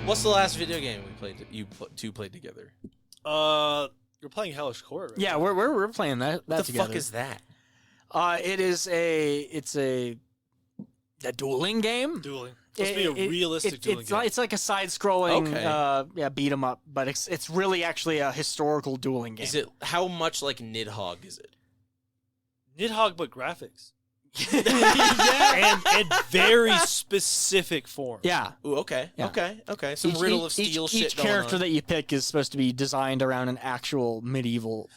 What's the last video game we played? Two played together. You're playing Hellish Court, right? Yeah, we're playing that What the together. fuck is that? It's a dueling game. Dueling. It's supposed to be a realistic dueling game. It's like a side-scrolling, Okay. beat 'em up, but it's really actually a historical dueling game. Is it how much like Nidhogg is it? Nidhogg, but graphics. Yeah. and very specific form. Yeah. Ooh, okay, Yeah. okay. Some Riddle of Steel shit Each going character on. that you pick is supposed to be designed around an actual medieval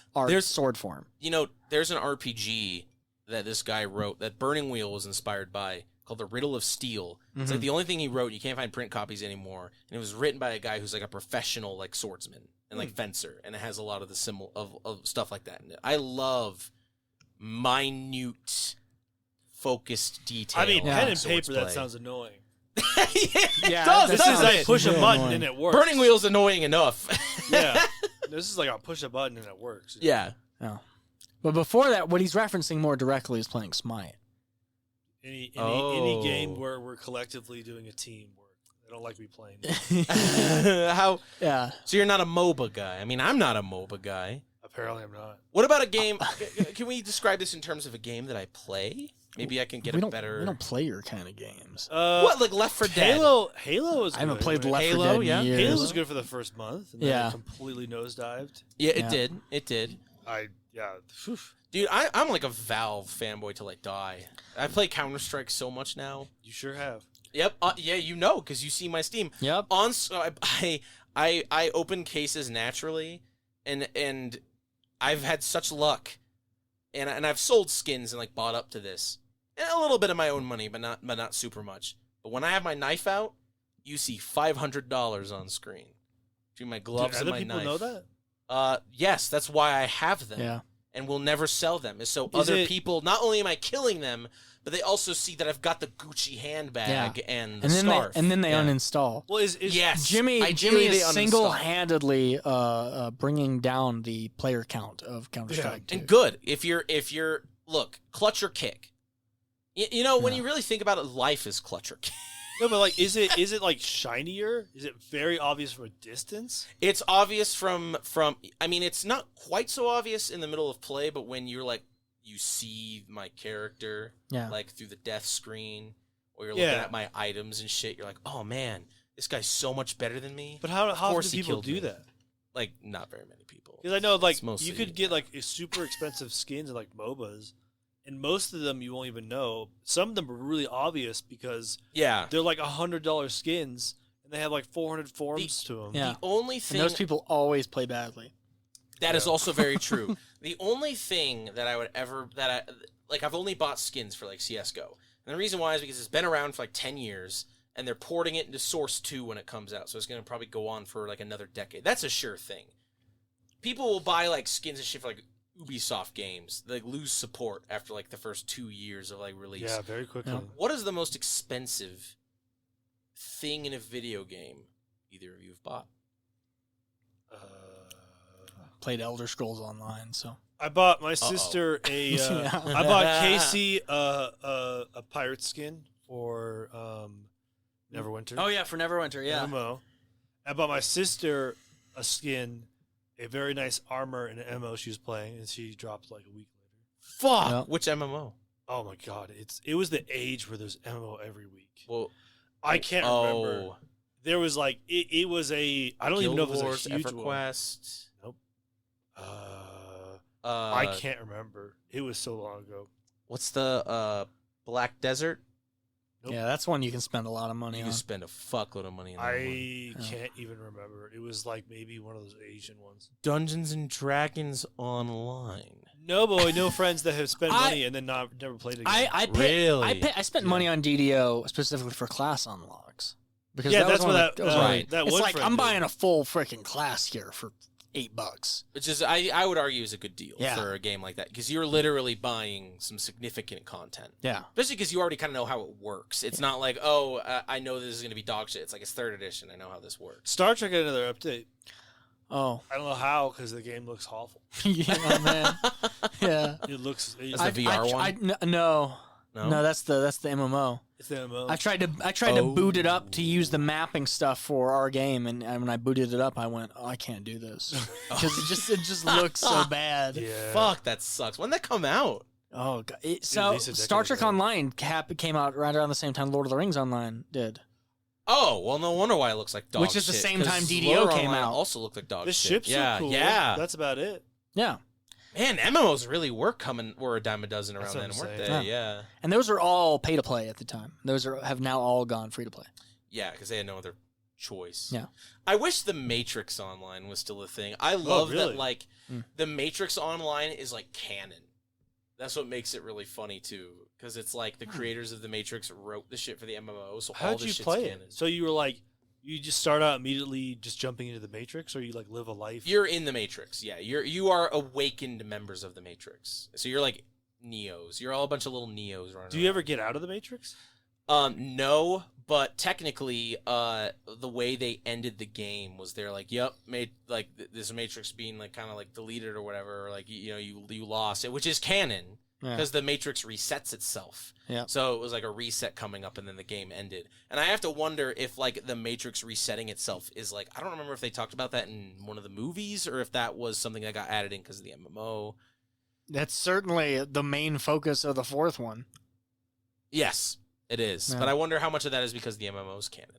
sword form. You know, there's an RPG that this guy wrote that Burning Wheel was inspired by called The Riddle of Steel. It's like the only thing he wrote. You can't find print copies anymore. And it was written by a guy who's like a professional like swordsman and like fencer. And it has a lot of the symbol of stuff like that in it. I love minute focused detail. I mean, pen and sword's paper, that play. sounds annoying. it does, does. This doesn't is like it? push a Very button annoying. and it works. Burning Wheel's annoying enough. Yeah. This is like a push a button and it works. Yeah. Oh. But before that, what he's referencing more directly is playing Smite. Any Oh. game where we're collectively doing a team work. I don't like me playing. How? Yeah. So you're not a MOBA guy. I mean, I'm not a MOBA guy. Apparently I'm not. What about a game? Can we describe this in terms of a game that I play? Maybe I can get we a don't, better. We don't play your kind of games. What, like Left 4 Dead? Halo is I haven't good, played right? Left 4 Halo, Dead in yeah. years. Halo was good for the first month. And then Yeah. it completely nosedived. Yeah, it Yeah. did. It did. Phew. Dude, I'm like a Valve fanboy till I die. I play Counter-Strike so much now. You sure have. Yep. Yeah, you know, because you see my Steam. Yep. I open cases naturally, and I've had such luck, and I've sold skins and like bought up to this, and a little bit of my own money, but not super much. But when I have my knife out, you see $500 on screen between my gloves Do and other my people knife. know that? Yes, that's why I have them. Yeah. And will never sell them. Is so Is other it- people, not only am I killing them, but they also see that I've got the Gucci handbag and the And then scarf. they Yeah. uninstall. Well, is Yes. Jimmy Jimmy is they uninstall. single-handedly bringing down the player count of Counter-Strike 2. And good. If you're look, clutch or kick. You know, when you really think about it, life is clutch or kick. No, but like, is it like shinier? Is it very obvious from a distance? It's obvious from I mean, it's not quite so obvious in the middle of play, but when you're like you see my character like through the death screen, or you're looking at my items and shit, you're like, oh man, this guy's so much better than me. But how often course do he people killed do me. that? Like, not very many people. Because I know, like, It's mostly- you could get like super expensive skins in like MOBAs, and most of them you won't even know. Some of them are really obvious because Yeah. they're like $100 skins, and they have like 400 forms to them. Yeah. The only thing And those people always play badly. that is also very true. The only thing that I would ever I've only bought skins for like CS:GO. And the reason why is because it's been around for like 10 years and they're porting it into Source 2 when it comes out. So it's going to probably go on for like another decade. That's a sure thing. People will buy like skins and shit for like Ubisoft games. They lose support after like the first 2 years of like release. Yeah, very quickly. Yeah. What is the most expensive thing in a video game either of you have bought? Played Elder Scrolls Online, so. I bought my sister a. Yeah. I bought Casey a pirate skin for Neverwinter. Oh, yeah, for Neverwinter, yeah. MMO. I bought my sister a skin, a very nice armor and an MMO she was playing, and she dropped like a week later. Fuck! Yeah. Which MMO? Oh my god, it was the age where there's MMO every week. Well, I can't remember. oh, There was like it was a I don't even know if it was Wars, a huge one. EverQuest. I can't remember. It was so long ago. What's the Black Desert? Nope. Yeah, that's one you can spend a lot of money You on. can spend a fuckload of money on that one. I can't even remember. It was like maybe one of those Asian ones. Dungeons and Dragons Online. No, but I know friends that have spent I- money and then never played it again. Really? I spent money on DDO specifically for class unlocks. Because Yeah, that was that's one what of the- that- was one of right. the- that It's one like friend I'm did. buying a full freaking class here for $8. Which is, I would argue, is a good deal Yeah. for a game like that. Because you're literally buying some significant content. Yeah. Especially because you already kind of know how it works. It's not like, oh, I know this is going to be dog shit. It's like it's 3rd edition. I know how this works. Star Trek got another update. Oh. I don't know how because the game looks awful. Yeah, man. Yeah. It looks. That's the VR one? No. No? No, that's the MMO. It's the MMO. I tried to boot it up to use the mapping stuff for our game, and when I booted it up, I went, "Oh, I can't do this," because it just looks so bad. Yeah. Fuck, that sucks. When did that come out? Oh, God. At least a Star decade Trek ago. Online came out right around the same time Lord of the Rings Online did. Oh, well, no wonder why it looks like dog Which is the shit, same 'cause time DDO Lore came Online out. also looked like dog The shit. ships Yeah, are cool. yeah. That's about it. Yeah, Man, MMOs really were a dime a dozen around That's what then, I'm weren't they? saying. Yeah. and those are all pay to play at the time. Those have now all gone free to play. Yeah, because they had no other choice. Yeah. I wish the Matrix Online was still a thing. I love really? that, like, Mm. the Matrix Online is, like, canon. That's what makes it really funny, too. Because it's like the creators of the Matrix wrote the shit for the MMO, so all How'd this you shit's play canon. it? So you were like, you just start out immediately just jumping into the Matrix, or you like live a life? You're in the Matrix, yeah. You are awakened members of the Matrix. So you're like Neos. You're all a bunch of little Neos running Do you ever get out of the Matrix? No, but technically, the way they ended the game was they're like, "Yep, this Matrix being like kind of like deleted or whatever, or like you lost it," which is canon because the Matrix resets itself. Yeah. So it was like a reset coming up, and then the game ended. And I have to wonder if like the Matrix resetting itself is like, I don't remember if they talked about that in one of the movies or if that was something that got added in because of the MMO. That's certainly the main focus of the fourth one. Yes, it is. Yeah. But I wonder how much of that is because the MMO's canon.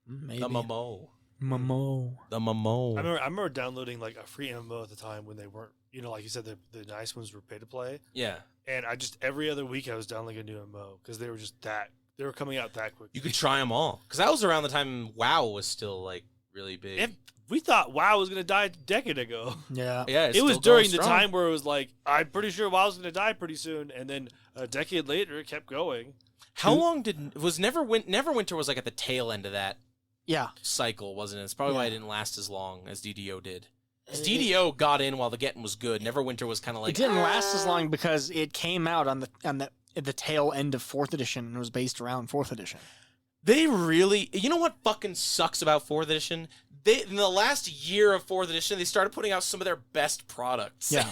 Maybe. The MMO. Momo. The MMO. I remember downloading like a free MMO at the time when they weren't, like you said, the nice ones were pay to play. Yeah. And I just every other week I was downloading a new MMO because they were just they were coming out that quick. You could try them all. Because that was around the time WoW was still, like, really big. We thought WoW was gonna die a decade ago. Yeah. Yeah, it's It was still going during the strong. time where it was like, I'm pretty sure WoW's gonna die pretty soon, and then a decade later it kept going. How long Neverwinter was, like, at the tail end of that Yeah. cycle, wasn't it? It's probably why it Yeah. didn't last as long as DDO did. Because DDO got in while the getting was good. Neverwinter was kind of like... It didn't last as long because it came out at the tail end of 4th edition and was based around 4th edition. They really... You know what fucking sucks about 4th edition? In the last year of 4th edition, they started putting out some of their best products. Yeah.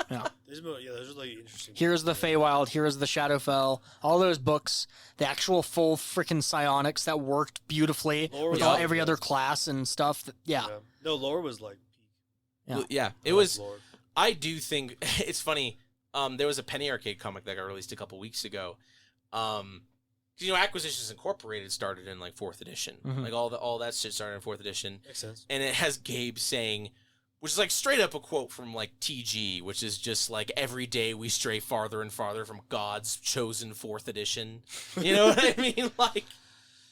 Yeah. Those are like interesting. Here's the Feywild, here's the Shadowfell, all those books, the actual full freaking psionics that worked beautifully Lore with was every awesome. other class and stuff. Yeah. No, lore was like peak. Yeah. Yeah. It I was... liked lore. I do think... It's funny. There was a Penny Arcade comic that got released a couple weeks ago. Acquisitions Incorporated started in like 4th edition. Mhm. Like all that shit started in 4th edition. Makes sense. And it has Gabe saying, which is like straight up a quote from like TG, which is just like, every day we stray farther and farther from God's chosen 4th edition. You know what I mean? Like,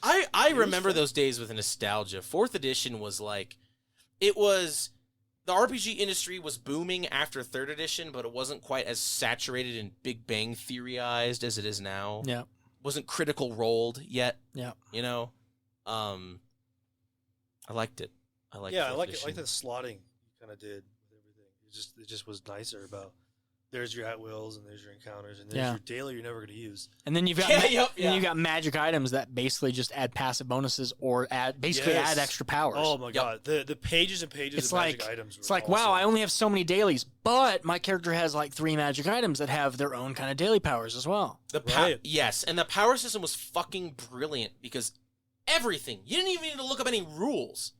I remember those days with nostalgia. 4th edition was like, the RPG industry was booming after 3rd edition, but it wasn't quite as saturated and Big Bang theorized as it is now. Yeah. Wasn't Critical Rolled yet. Yeah. I liked it. I liked I 4th like it. edition. Like the slotting you kind of did with everything. It just was nicer about. There's your at wills and there's your encounters and there's Yeah. your daily you're never going to use. And then you've got then you've got magic items that basically just add passive bonuses or add Yes. extra powers. Oh my god, the pages and pages It's of magic like items. it's like, wow, I only have so many dailies, but my character has like 3 magic items that have their own kind of daily powers as well. Right. Yes, and the power system was fucking brilliant because everything, you didn't even need to look up any rules.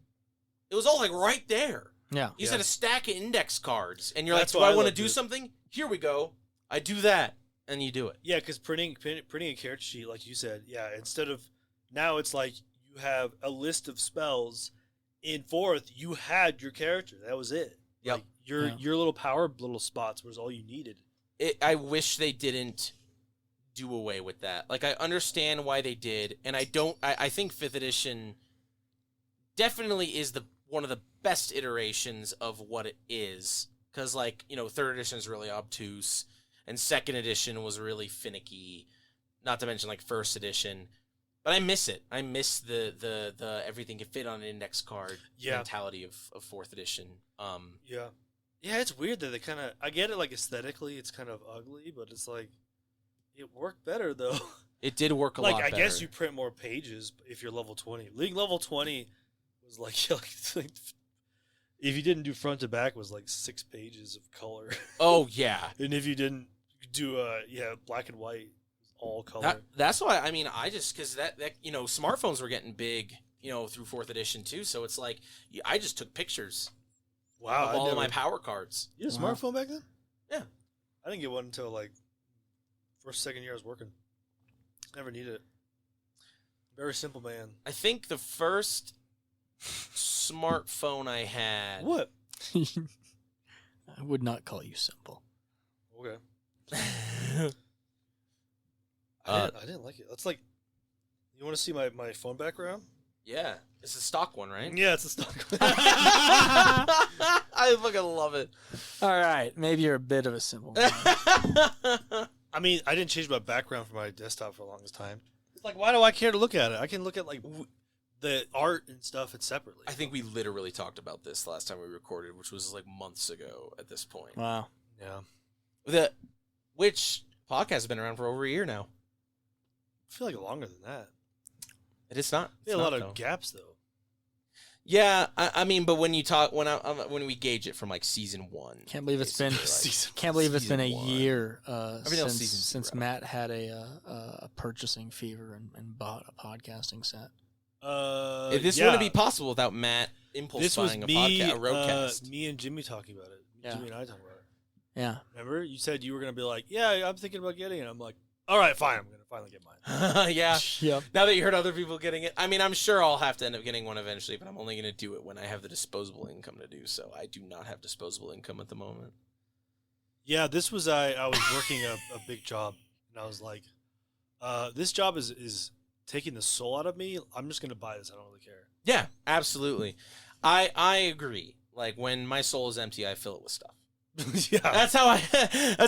It was all like right there. Yeah. You just had a stack of index cards, and you're That's like, do why I I want to loved do it. something? Here we go. I do that, and you do it. Yeah, because printing a character sheet, like you said, instead of now it's like you have a list of spells. In 4th, you had your character. That was it. Yep. Like your little power little spots was all you needed. I wish they didn't do away with that. Like, I understand why they did, and I think 5th edition definitely is one of the best iterations of what it is. Because, 3rd edition is really obtuse, and 2nd edition was really finicky, not to mention, 1st edition. But I miss it. I miss the everything can fit on an index card mentality of 4th edition. Yeah. Yeah, it's weird that they kind of... I get it, aesthetically, it's kind of ugly, but it's like... It worked better, though. It did work a lot better. I guess you print more pages if you're level 20. League level 20 was if you didn't do front to back, was 6 pages of color. Oh, yeah. And if you didn't do black and white, it was all color. That's why, I mean, I just, because that, you know, smartphones were getting big, you know, through 4th edition too, so it's like, I just took pictures of all of my power cards. You had a smartphone back then? Yeah. I didn't get one until like second year I was working. Never needed it. Very simple man. I think the first smartphone I had. What? I would not call you simple. Okay. I didn't like it. That's like, you want to see my phone background? Yeah. It's a stock one, right? Yeah, it's a stock. I fucking love it. All right, maybe you're a bit of a simple man. I mean, I didn't change my background for my desktop for the longest time. It's like, why do I care to look at it? I can look at like the art and stuff separately. I think we literally talked about this last time we recorded, which was like months ago at this point. Wow. Yeah. Which podcast has been around for over a year now. I feel like longer than that. It is not. There's a lot of gaps though. Yeah, I mean, but when you talk, when we gauge it from like season 1, Can't believe it's been like, can't believe it's been a season 1. year season since 0. Matt had a purchasing fever and bought a podcasting set. This wouldn't be possible without Matt impulse buying a roadcast. Me and Jimmy talking about it. Yeah. Jimmy and I talking about it. Yeah. Remember, you said you were gonna be like, "Yeah, I'm thinking about getting it." I'm like, "All right, fine. I'm gonna finally get mine." Yeah. Yep. Now that you heard other people getting it, I mean, I'm sure I'll have to end up getting one eventually, but I'm only going to do it when I have the disposable income to do so. I do not have disposable income at the moment. Yeah, this was I was working a big job, and I was like, "This job is taking the soul out of me. I'm just gonna buy this. I don't really care." Yeah, absolutely. I agree. Like when my soul is empty, I fill it with stuff. Yeah, That's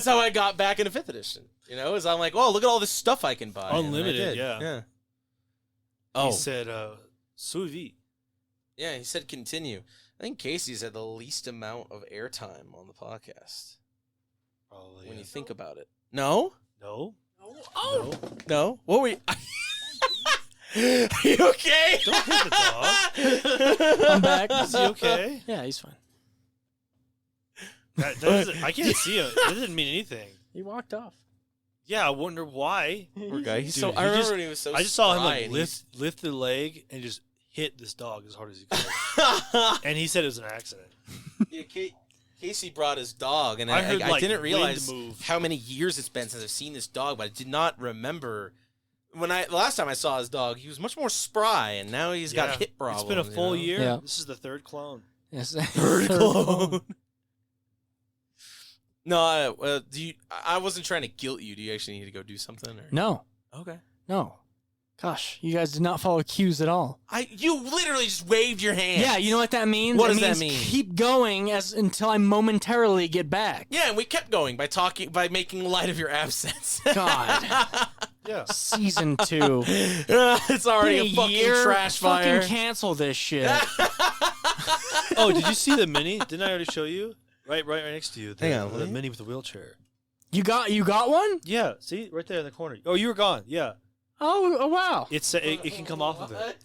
how I got back into 5th edition. You know, is I'm like, oh, look at all this stuff I can buy. unlimited. And I did. Yeah. Oh, He said, "Sous vide." yeah. He said continue. I think Casey's had the least amount of airtime on the podcast Probably. when Yeah. you think about it. No. No. Oh. No. What were you? Are you okay? Don't hit the dog. I'm back. Is he okay? Yeah, he's fine. That doesn't, I can't see him. That didn't mean anything. He walked off. Yeah, I wonder why. Poor guy. He's Dude, so. he I remember just- when he was so. I just saw him spry like and lift the leg and just hit this dog as hard as he could. he's- And he said it was an accident. Yeah, Casey brought his dog, and I I heard, like, didn't wind realize move. how many years it's been since I've seen this dog. But I did not remember the last time I saw his dog. He was much more spry, and now he's got hip problems. It's been a full you know? year. Yeah. This is the third clone. Yes. Third clone. No, do you? I wasn't trying to guilt you. Do you actually need to go do something? Or? No. Okay. No. Gosh, you guys did not follow cues at all. You literally just waved your hand. Yeah, you know what that means? What It does that means mean? Keep going until I momentarily get back. Yeah, and we kept going by making light of your absence. God. Yeah. Season 2. It's already Been a fucking year. trash fire. Fucking cancel this shit. Oh, did you see the mini? Didn't I already show you? Right next to you. Hang on, The what? mini with the wheelchair. You got one? Yeah. See, right there in the corner. Oh, you were gone. Yeah. Oh wow. It can come off of it.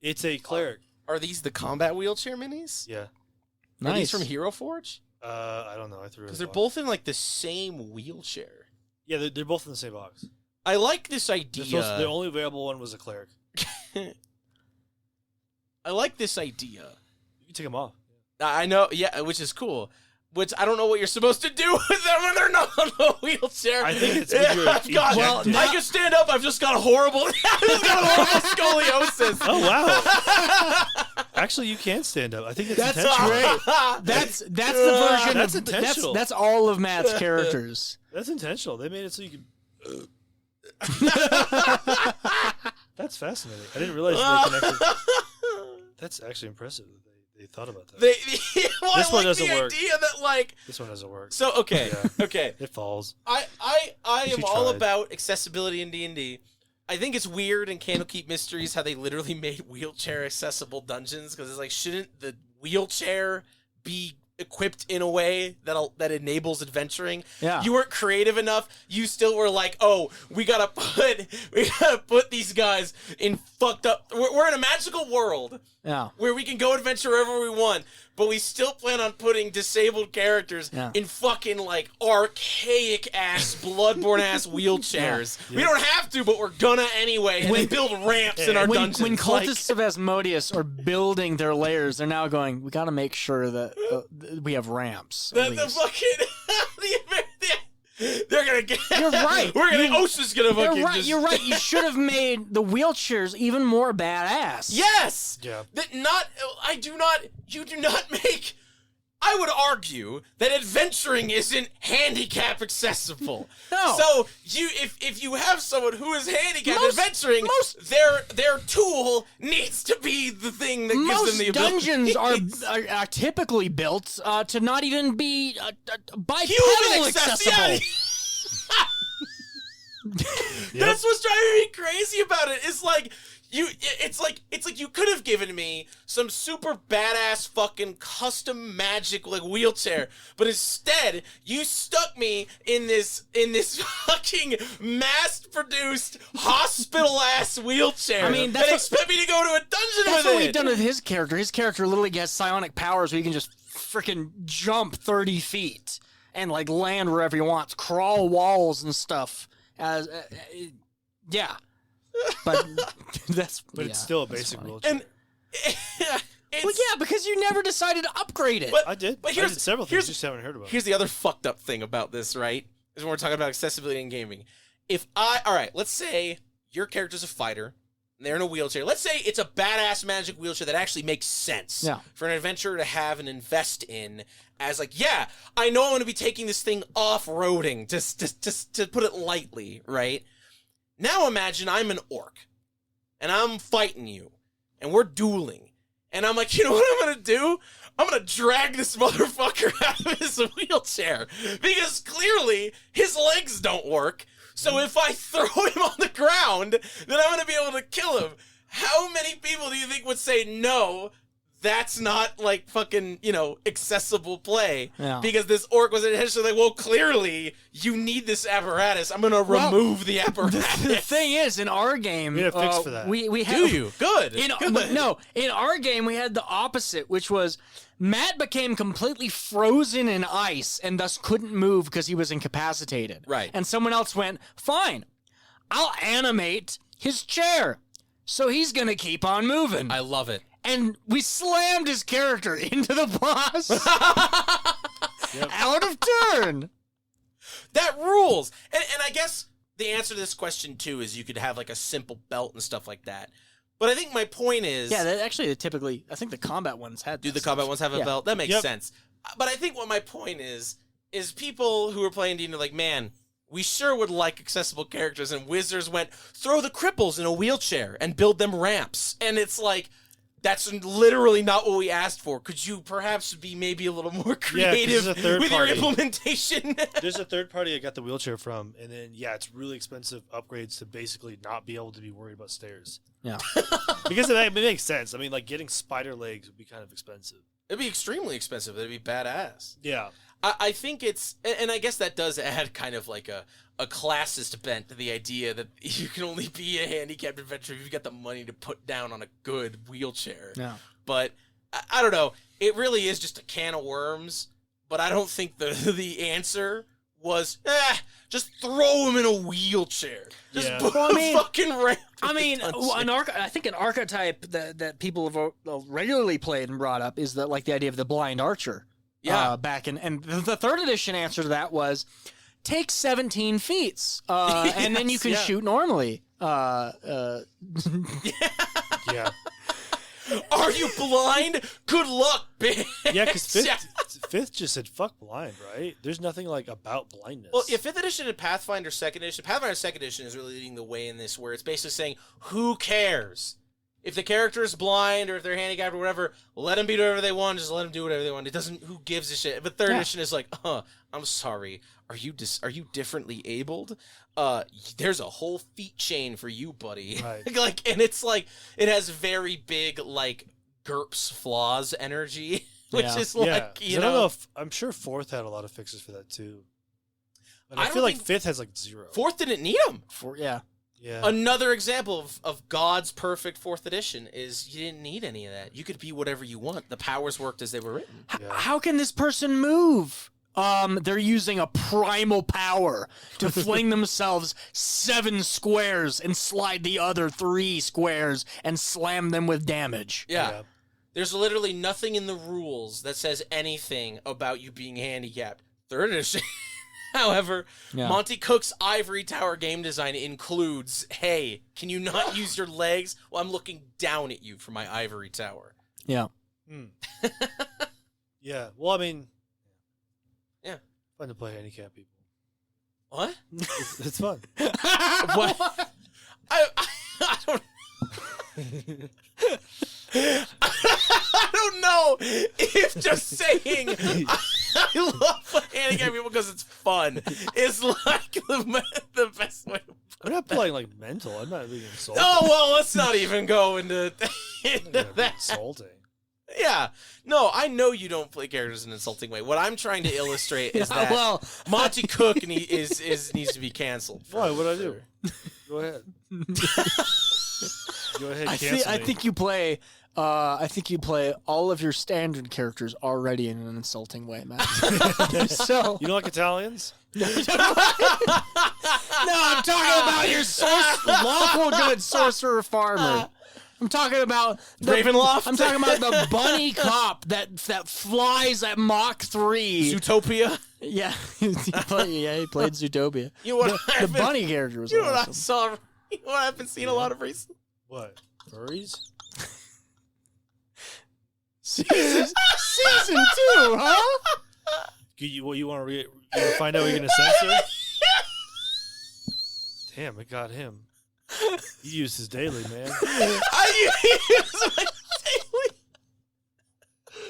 It's a cleric. Are these the combat wheelchair minis? Yeah. Are these Nice. from Hero Forge? I don't know. I threw it. Because in they're the box. both in like the same wheelchair. Yeah, they're both in the same box. I like this idea. The only available one was a cleric. I like this idea. You can take them off. I know, yeah, which is cool. Which I don't know what you're supposed to do with them when they're not on a wheelchair. I think it's when you're I've got, ejected. I can stand up. I've just got horrible, scoliosis. Oh wow! Actually, you can stand up. I think that's intentional. great. That's the version That's of intentional. that's all of Matt's characters. That's intentional. They made it so you can. That's fascinating. I didn't realize they connected. That's actually impressive that they thought about that. Well, This I one like doesn't the work. idea that like This one doesn't work. so okay Yeah. okay. It falls. I am She all tried. about accessibility in D&D. I think it's weird in Candlekeep Mysteries how they literally made wheelchair accessible dungeons because it's like shouldn't the wheelchair be equipped in a way that enables adventuring? Yeah. You weren't creative enough. You still were like, oh, we gotta put these guys in fucked up. We're in a magical world Yeah. where we can go adventure wherever we want. but we still plan on putting disabled characters in fucking like archaic ass, bloodborne ass wheelchairs. We don't have to, but we're gonna anyway. And we build ramps in our dungeons. When cultists of Asmodeus are building their layers, they're now going, we got to make sure that we have ramps. The fucking they're gonna get. You're right. Osha's gonna fucking. You're right. You should have made the wheelchairs even more badass. Yes. Yeah. You do not make. I would argue that adventuring isn't handicap accessible. No. So if you have someone who is handicapped adventuring, their tool needs to be the thing that gives them the ability. Dungeons are typically built to not even be bipedal accessible. That's what's driving me crazy about it. It's like it's like you could have given me some super badass fucking custom magic like wheelchair, but instead you stuck me in this fucking mass-produced hospital ass wheelchair. I mean, expect me to go to a dungeon with it. That's what we've done with his character. His character literally has psionic powers where he can just freaking jump 30 feet and like land wherever he wants, crawl walls and stuff. Yeah. But it's still a basic wheelchair. And well, yeah, because you never decided to upgrade it. I did. But I did several things you just haven't heard about. Here's the other fucked up thing about this, right? Is when we're talking about accessibility in gaming. Let's say your character's a fighter, and they're in a wheelchair. Let's say it's a badass magic wheelchair that actually makes sense for an adventurer to have and invest in. As like, yeah, I know I'm going to be taking this thing off-roading, just to put it lightly, right? Now imagine I'm an orc, and I'm fighting you, and we're dueling, and I'm like, you know what I'm going to do? I'm going to drag this motherfucker out of his wheelchair, because clearly his legs don't work, so if I throw him on the ground, then I'm going to be able to kill him. How many people do you think would say no? That's not, like, fucking, accessible play. Yeah. Because this orc was intentionally like, well, clearly, you need this apparatus. I'm going to remove the apparatus. The thing is, in our game... We had a fix for that. We had, do you? Good. No, in our game, we had the opposite, which was Matt became completely frozen in ice and thus couldn't move because he was incapacitated. Right. And someone else went, fine, I'll animate his chair. So he's going to keep on moving. I love it. And we slammed his character into the boss. Out of turn. That rules. And I guess the answer to this question, too, is you could have, like, a simple belt and stuff like that. But I think my point is... Yeah, I think the combat ones had Do the combat ones have a belt? That makes sense. But I think what my point is people who are playing D&D like, man, we sure would like accessible characters. And Wizards went, throw the cripples in a wheelchair and build them ramps. And it's like... That's literally not what we asked for. Could you perhaps be maybe a little more creative with your implementation? There's a third party I got the wheelchair from, and then, it's really expensive upgrades to basically not be able to be worried about stairs. Yeah. Because it makes sense. I mean, like, getting spider legs would be kind of expensive. It'd be extremely expensive. It'd be badass. Yeah. I think it's... And I guess that does add kind of like a classist bent to the idea that you can only be a handicapped adventurer if you've got the money to put down on a good wheelchair. Yeah. But, I don't know. It really is just a can of worms, but I don't think the answer was, just throw him in a wheelchair. Just put a fucking ramp. I mean, I think an archetype that people have regularly played and brought up is that, like, the idea of the blind archer. Yeah. And the third edition answer to that was, take 17 feats, and then you can shoot normally. Yeah. Are you blind? Good luck, bitch. Yeah, because fifth just said fuck blind, right? There's nothing like about blindness. Well, 5th edition and Pathfinder 2nd edition, Pathfinder 2nd edition is really leading the way in this, where it's basically saying, who cares? If the character is blind or if they're handicapped or whatever, let them be whatever they want. Just let them do whatever they want. It doesn't. Who gives a shit? But 3rd edition is like, I'm sorry. Are you differently abled? There's a whole feat chain for you, buddy. Right. And it's like it has very big like GURPS flaws energy, which is like I don't know if I'm sure 4th had a lot of fixes for that too. And I feel like 5th has like 0. 4th didn't need them. Yeah. Another example of God's perfect 4th edition is you didn't need any of that. You could be whatever you want. The powers worked as they were written. Yeah. How can this person move? They're using a primal power to fling themselves 7 squares and slide the other 3 squares and slam them with damage. Yeah. There's literally nothing in the rules that says anything about you being handicapped. 3rd edition. However, Monty Cook's Ivory Tower game design includes, hey, can you not use your legs? Well, I'm looking down at you from my Ivory Tower. Yeah. Yeah. Well, I mean, yeah, fun to play handicap people. What? It's fun. What? I don't. I don't know if just saying I love handicap people because it's fun is like the best way. I'm not playing like mental. I'm not being insulting. Oh well, let's not even go into that. Insulting. Yeah, no, I know you don't play characters in an insulting way. What I'm trying to illustrate is that Monty Cook needs to be canceled. Why? What'd I do? Go ahead. Go ahead. I think you play. I think you play all of your standard characters already in an insulting way, Matt. So you don't like Italians? No, I'm talking about your lawful good sorcerer farmer. I'm talking about Ravenloft. I'm talking about the bunny cop that flies at Mach 3. Zootopia. Yeah, he played Zootopia. You know what? The bunny character was You know what I awesome. saw? You know what I've been seeing a lot of recently? What? Furries? Season 2, huh? You want to find out what you're going to censor? Damn, it got him. He used his daily, man. I use my daily.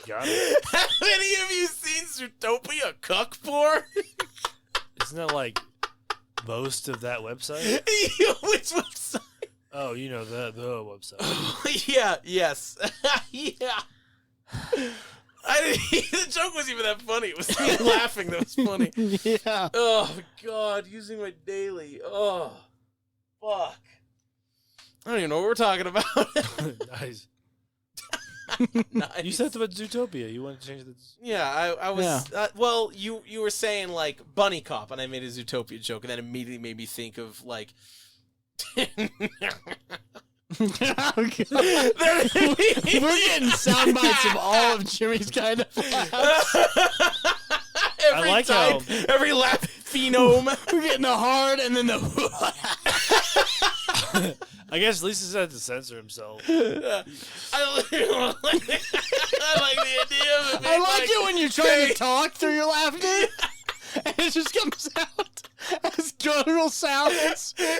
Got it. Have any of you seen Zootopia cuck porn? Isn't that like most of that website? Which website? Oh, you know, the website. Yeah, yes. Yeah. The joke wasn't even that funny. It was me laughing that was funny. Yeah. Oh, God. Using my daily. Oh, fuck. I don't even know what we're talking about. Nice. Nice. You said about Zootopia. You want to change the... Yeah, I was... well, you were saying, like, Bunny Cop, and I made a Zootopia joke, and that immediately made me think of, like... We're getting sound bites of all of Jimmy's kind of laughs. Every I like type, every laugh phenome. We're getting the hard and then the... I guess Lisa had to censor himself. I like the idea of it. I like it when you're trying to talk through your laughter, and it just comes out as guttural sounds. Animal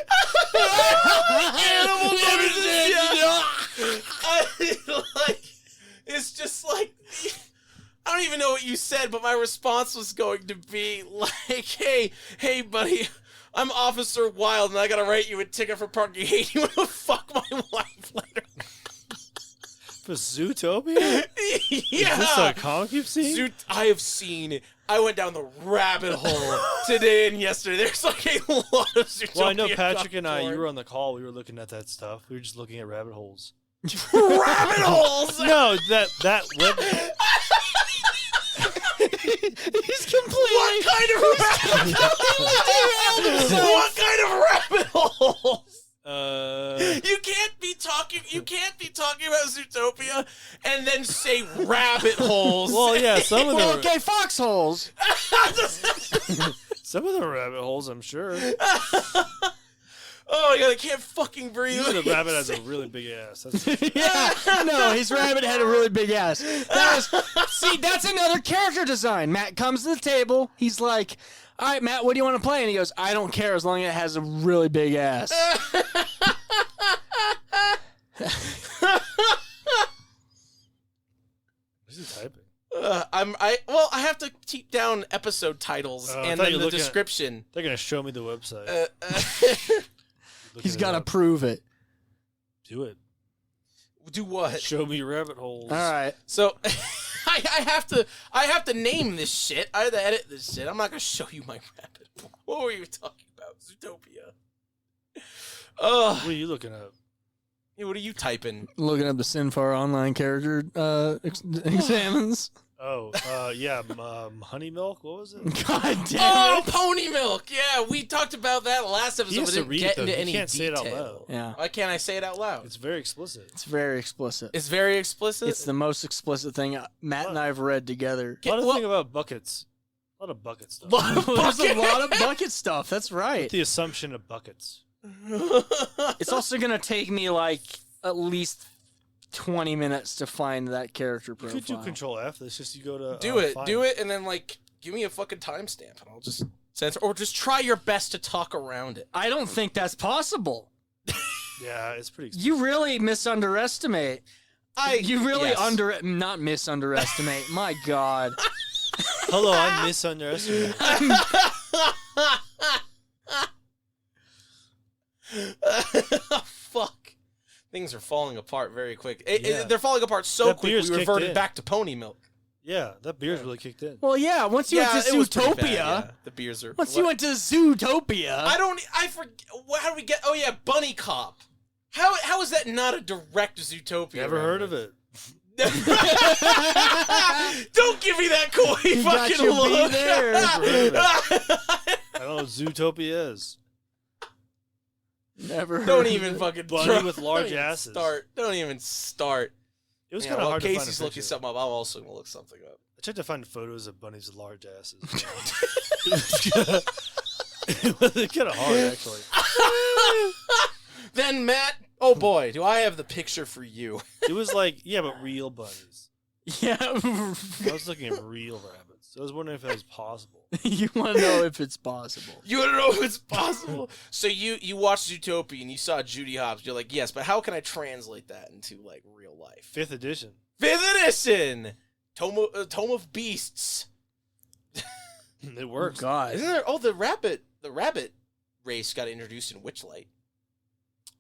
it's just like, I don't even know what you said, but my response was going to be like, hey, buddy, I'm Officer Wild, and I gotta write you a ticket for parking. Hey, you wanna fuck my wife later? For Zootopia? Yeah. Is this a comic you've seen? I have seen it. I went down the rabbit hole today and yesterday. There's like a lot of Zootopia. Well, I know Patrick and I, you were on the call. We were looking at that stuff. We were just looking at rabbit holes. Rabbit holes? No, that web... He's completely... What kind of rabbit holes? What kind of rabbit holes? You can't be talking about Zootopia and then say rabbit holes. Well, yeah, some of them... Okay, foxholes. Some of the rabbit holes, I'm sure. Oh, yeah, I can't fucking breathe. The rabbit has a really big ass. Yeah, no, his rabbit had a really big ass. See, that's another character design. Matt comes to the table. He's like, all right, Matt, what do you want to play? And he goes, I don't care as long as it has a really big ass. What's he typing? I have to keep down episode titles and then the description. They're going to show me the website. He's got to prove it. Do it. Do what? Show me rabbit holes. All right. So I have to name this shit. I have to edit this shit. I'm not gonna show you my rabbit. What were you talking about? Zootopia. Oh, What are you looking at? what are you typing? Looking up the Sinfar online character examines. Oh, yeah, honey milk. What was it? God damn Oh, it. pony milk. Yeah, we talked about that last episode. He has But to didn't read get it, though. into He any can't say it out detail. loud. Yeah. Why can't I say it out loud? It's very explicit. It's very explicit. It's very explicit. It's the most explicit thing Matt and I have read together. A lot of Well- thing about buckets. A lot of bucket stuff. There's a lot of bucket stuff. That's right. The assumption of buckets. It's also going to take me like at least 20 minutes to find that character You profile. could do Control F. It's just you go to do it, find. do it, and then like give me a fucking timestamp, and I'll just censor, or just try your best to talk around it. I don't think that's possible. Yeah, it's pretty. Explicit. You really misunderestimate. You really yes. not misunderestimate. My God. Hello, I'm misunderestimated. Fuck. Things are falling apart very quick. Yeah. They're falling apart so That quick beer's we kicked reverted in. back to pony milk. Yeah, that beer's really kicked in. Well, yeah. Once you went to it was pretty bad, Zootopia, yeah. The beers are. once you went to Zootopia, I forget. How do we get? Oh yeah, Bunny Cop. How is that not a direct Zootopia? Never heard of it. Don't give me that coy You got fucking your beat look. there. Never heard of it. I don't know what Zootopia is. never. Don't heard even of it. fucking Bunny try. with large Don't even asses. Don't even start. It was Yeah, kind of while hard to find a Casey's looking picture. something up, I'm also gonna look something up. I tried to find photos of bunnies with large asses. It was kind of hard, actually. Then Matt, oh boy, do I have the picture for you? It was like, yeah, but real bunnies. Yeah. I was looking at real rabbits. I was wondering if that was possible. You want to know if it's possible. You want to know if it's possible? So you watched Zootopia and you saw Judy Hopps. You're like, yes, but how can I translate that into like real life? 5th edition. 5th edition, Tome of Beasts. It Oh, works. God. Isn't there? Oh, the rabbit race got introduced in Witchlight.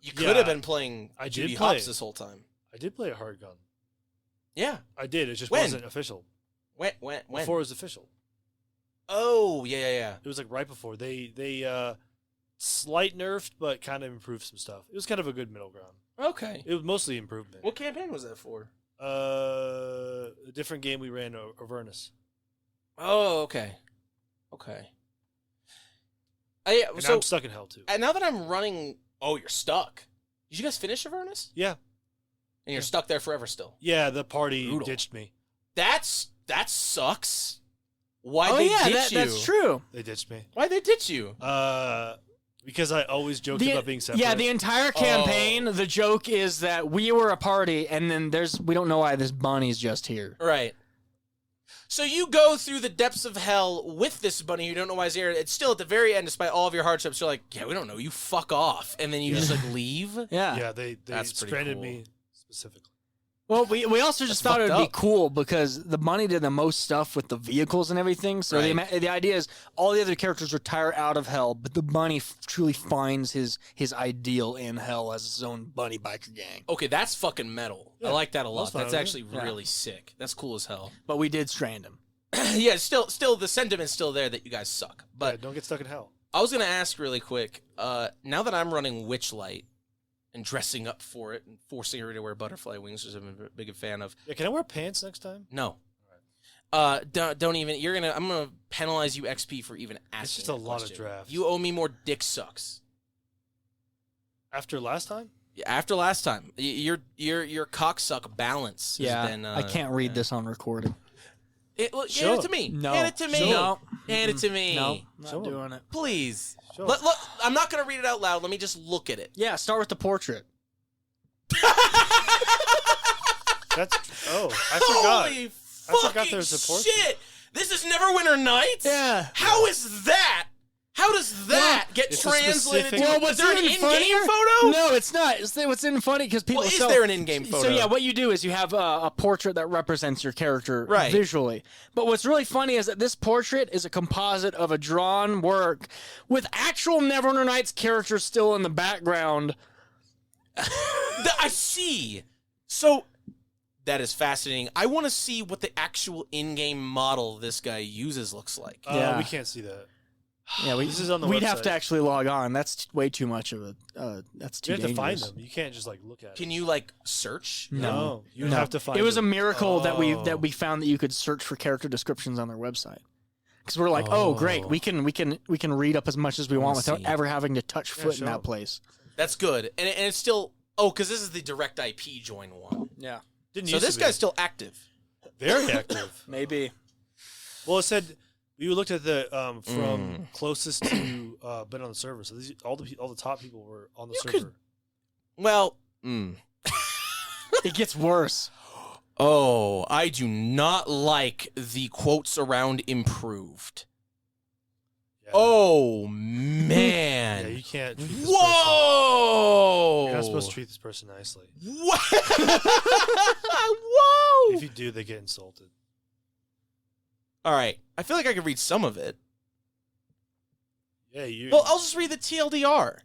You could Yeah, have been playing I did Judy play. Hopps this whole time. I did play a hard gun. Yeah. I did. It just When? wasn't official. When? Before it was official. Oh, yeah. It was like right before. They slight nerfed, but kind of improved some stuff. It was kind of a good middle ground. Okay. It was mostly improvement. What campaign was that for? A different game we ran, Avernus. Oh, okay. And So I'm stuck in hell too. now that I'm running, oh, you're stuck. Did you guys finish Avernus? Yeah. And you're stuck there forever still. Yeah, the party Brutal. ditched me. That sucks. Why'd Oh, they yeah, ditch you? that's true. They ditched me. Why'd they ditch you? Because I always joked about being separate. Yeah, the entire campaign, the joke is that we were a party, and then we don't know why this bunny's just here. Right. So you go through the depths of hell with this bunny. You don't know why he's here. It's still at the very end, despite all of your hardships. You're like, yeah, we don't know. You fuck off, and then you just like leave. Yeah. Yeah, they That's pretty stranded cool. me specifically. Well, we also just That's thought it would fucked be up. cool because the bunny did the most stuff with the vehicles and everything. So the idea is all the other characters retire out of hell, but the bunny truly finds his ideal in hell as his own bunny biker gang. Okay, that's fucking metal. I Yeah, like that a lot. that's fine That's with actually me. Yeah. really sick. That's cool as hell. But we did strand him. Yeah, still the sentiment's still there that you guys suck. But But don't get stuck in hell. I was gonna ask really quick. Now that I'm running Witchlight and dressing up for it and forcing her to wear butterfly wings, which I'm a big fan of. Yeah, can I wear pants next time? No. Don't even. I'm gonna penalize you XP for even asking. It's just a that lot of question. drafts. You owe me more dick sucks. After last time? After last time, your cocksuck balance. has Yeah, been, I can't read this on recording. Hand Sure. it to me. No. Hand it to me. No. Hand it to me. No, Show not 'em. doing it. Please. Sure. Look, I'm not gonna read it out loud. Let me just look at it. Yeah, start with the portrait. That's I forgot. Holy I forgot fucking there was a portrait. shit! This is Neverwinter Nights. Yeah. How is that? How does that get it's a translated? specific- To, Well, is there an even in-game funnier- photo? No, it's not. What's in funny because people. Well, is there an in-game photo? So yeah, what you do is you have a portrait that represents your character Right. visually. But what's really funny is that this portrait is a composite of a drawn work with actual Neverwinter Nights characters still in the background. I see. So that is fascinating. I want to see what the actual in-game model this guy uses looks like. Yeah. We can't see that. Yeah, This is on the we'd have website. to actually log on. That's way too much of a. That's too You have to find dangerous. them. You can't just like look at it. Can you like search? No, you No. have to find. It was a them. miracle that Oh. we found that you could search for character descriptions on their website. Because we're like, oh, great, we can read up as much as we want Let's without see. ever having to touch foot in show that 'em. place. That's good. And it's still because this is the direct IP join one. Yeah, Didn't So used this to be. guy's still active. very active. maybe. Well, it said we looked at the from closest to been on the server. So these, all the top people were on the You server. could- Well, It gets worse. oh, I do not like the quotes around improved. Yeah. Oh yeah, man! you can't. Treat this Whoa! Person. You're not supposed to treat this person nicely. What? Whoa! If you do, they get insulted. All right, I feel like I could read some of it. Yeah, you. Well, I'll just read the TLDR.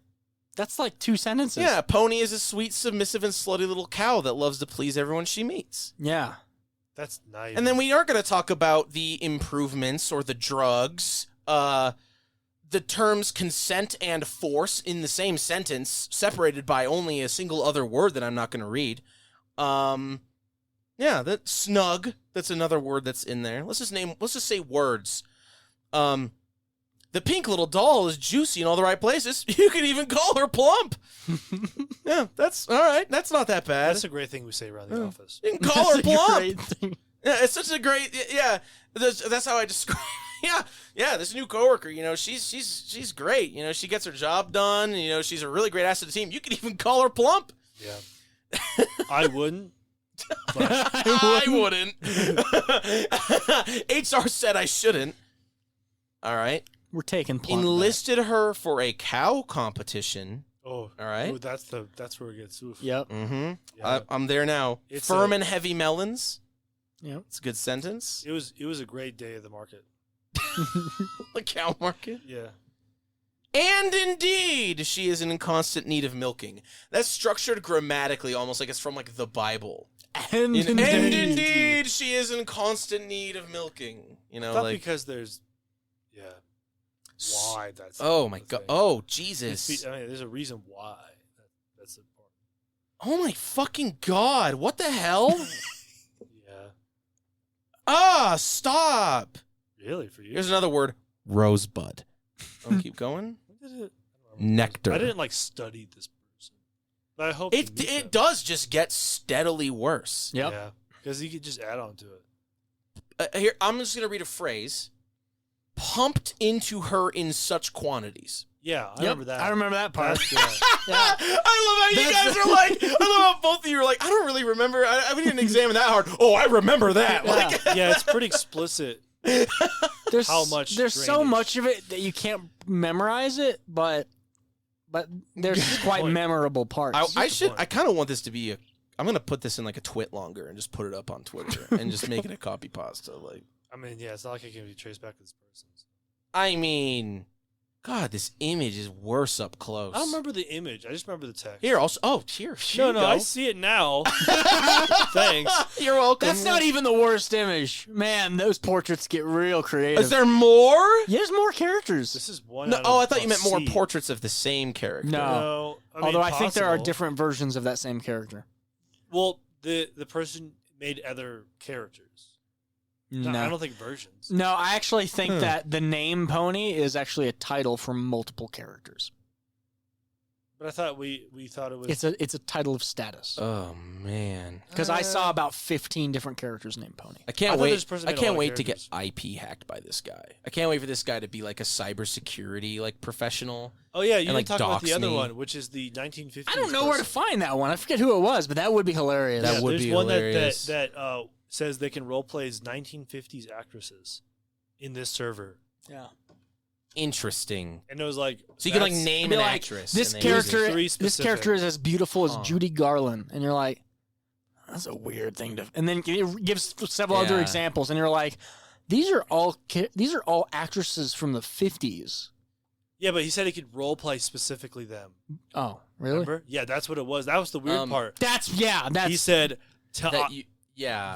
That's like 2 sentences. Yeah, Pony is a sweet, submissive, and slutty little cow that loves to please everyone she meets. Yeah. That's nice. And then we are going to talk about the improvements or the drugs, the terms consent and force in the same sentence, separated by only a single other word that I'm not going to read. Yeah, that snug. That's another word that's in there. Let's just say words. The pink little doll is juicy in all the right places. You could even call her plump. Yeah, that's all right. That's not that bad. that's a great thing we say around the office. You can call her That's a plump. great thing. Yeah, it's such a great. Yeah, that's how I describe. Yeah. This new coworker, she's great. She gets her job done. She's a really great asset to the team. You could even call her plump. Yeah. I wouldn't. But I wouldn't. HR said I shouldn't. All right. We're taking plump back. Enlisted her for a cow competition. oh, All right. ooh, that's where it gets. Oof. Yep. Mm-hmm. Yeah. I'm there now. It's Firm a- and heavy melons. Yep. It's a good sentence. It was a great day of the market. The cow market. Yeah. And indeed, she is in constant need of milking. That's structured grammatically, almost like it's from like the Bible. And And indeed. indeed, she is in constant need of milking. Not like because there's. Yeah. Why that's. oh my the god, thing. oh It's Jesus, I mean, there's a reason why. That's important. oh my fucking god, what the hell? Yeah. Stop. Really for you? Here's another word: rosebud. Keep going. When did it? I don't remember. Nectar. I didn't like study this person, but I hope It to meet them. does just get steadily worse. Yep. Yeah, because you could just add on to it. Here, I'm just gonna read a phrase. Pumped into her in such quantities. Yeah, I Yep. remember that. I remember that part. That's, Yeah. I love how you That's- guys are like. I love how both of you are like. I don't really remember. We didn't examine that hard. Oh, I remember that. Yeah. Like, yeah, it's pretty explicit. There's How much There's so drainage? much of it that you can't memorize it, but there's quite point. memorable parts. I the should. point. I kind of want this to be a. I'm gonna put this in like a twit longer and just put it up on Twitter and just make it a copy pasta. Like, I mean, yeah, it's not like it can be traced back to this person. I mean, God, this image is worse up close. I don't remember the image. I just remember the text. Here, also. Oh, here. No, you no, go. I see it now. Thanks. You're welcome. That's not even the worst image. Man, those portraits get real creative. Is there more? Yeah, there's more characters. This is one. No, out oh, of I thought you meant more C. portraits of the same character. No. No, I mean, Although I think there are possible. different versions of that same character. Well, the person made other characters. No, I don't think versions. No, I actually think that the name Pony is actually a title for multiple characters. But I thought we thought it was. It's a title of status. Oh man. Because I saw about 15 different characters named Pony. I can't I thought wait. this person I made a can't lot of wait to get characters. IP hacked by this guy. I can't wait for this guy to be like a cybersecurity like professional. Oh yeah, you and, didn't like, talk about the dox other me. one, which is the 1950s. I don't know where to person. find that one. I forget who it was, but that would be hilarious. That would there's be one hilarious. that says they can roleplay as 1950s actresses in this server, yeah. Interesting. and it was like So you can like that's- name Be an like, actress. This and they use it. character, Three this specific. character is as beautiful as Huh. Judy Garland, and you're like, that's a weird thing to. And then it gives several other Yeah. examples, and you're like, these are all actresses from the 50s. Yeah, but he said he could roleplay specifically them. Oh, really? Remember? Yeah, that's what it was. That was the weird Um, part. That's He said, That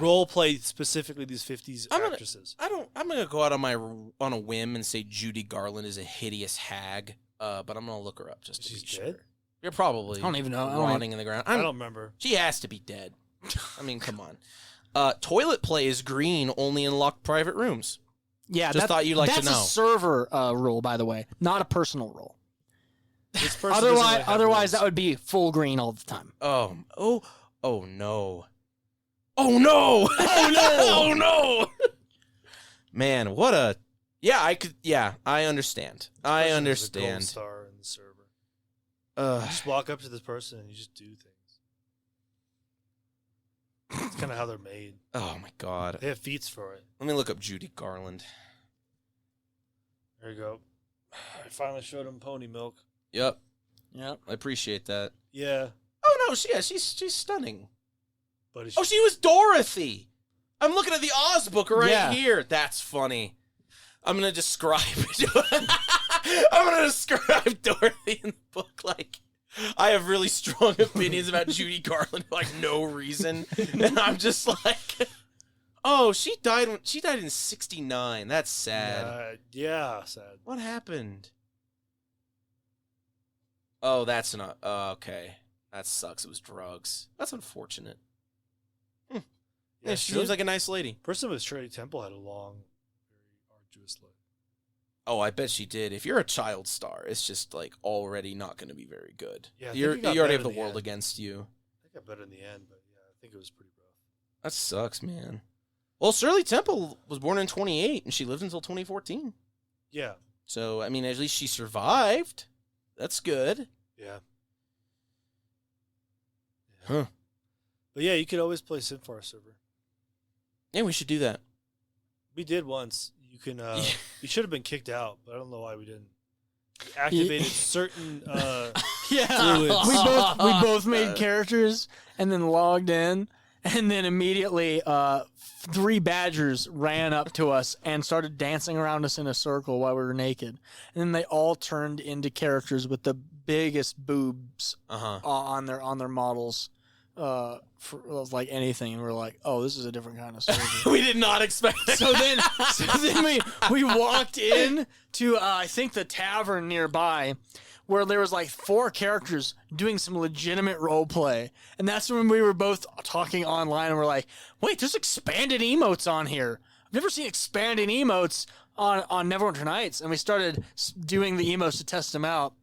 role play specifically these 50s actresses. I'm gonna go out on a whim and say Judy Garland is a hideous hag. But I'm gonna look her up just to be sure. Dead? You're probably I don't even know. rotting in the ground. I don't remember. She has to be dead. I mean, come on. Toilet play is green only in locked private rooms. Yeah, just thought you'd like to know. That's a server rule, by the way, not a personal rule. This person doesn't really have Otherwise, rules. that would be full green all the time. Oh no! Oh no! Oh no! Oh no! Man, what a I understand. I Person is a understand. gold star in the server. You just walk up to this person and you just do things. It's kind of how they're made. Oh my god! They have feats for it. Let me look up Judy Garland. There you go. I finally showed him pony milk. Yep, Yep. I appreciate that. Yeah, Oh no, she's stunning. but Oh, she was Dorothy. I'm looking at the Oz book right Yeah. here. That's funny. I'm gonna describe I'm gonna describe Dorothy in the book like I have really strong opinions about Judy Garland for like no reason, and I'm just like, oh, she died in '69. That's sad. yeah, sad. What happened? Oh, that's not okay. That sucks. It was drugs. That's unfortunate. Yeah, she seems like a nice lady. Person with Shirley Temple had a long, very arduous life. Oh, I bet she did. If you're a child star, it's just like already not going to be very good. Yeah, I you think it got already better have the in the world end. against you. I think I better in the end, but yeah, I think it was pretty rough. That sucks, man. Well, Shirley Temple was born in 28, and she lived until 2014. Yeah, So, I mean, at least she survived. That's good. yeah. Huh. But yeah, you could always play Simfar server. Yeah, we should do that. We did once. You can. You should have been kicked out, but I don't know why we didn't. We activated certain. Yeah, Fluids. we both made characters and then logged in, and then immediately 3 badgers ran up to us and started dancing around us in a circle while we were naked, and then they all turned into characters with the biggest boobs on their models. For like anything, and we're like, oh, this is a different kind of server. We did not expect that. So then we walked in to I think the tavern nearby, where there was like 4 characters doing some legitimate role play, and that's when we were both talking online, and we're like, wait, there's expanded emotes on here. I've never seen expanded emotes on Neverwinter Nights, and we started doing the emotes to test them out,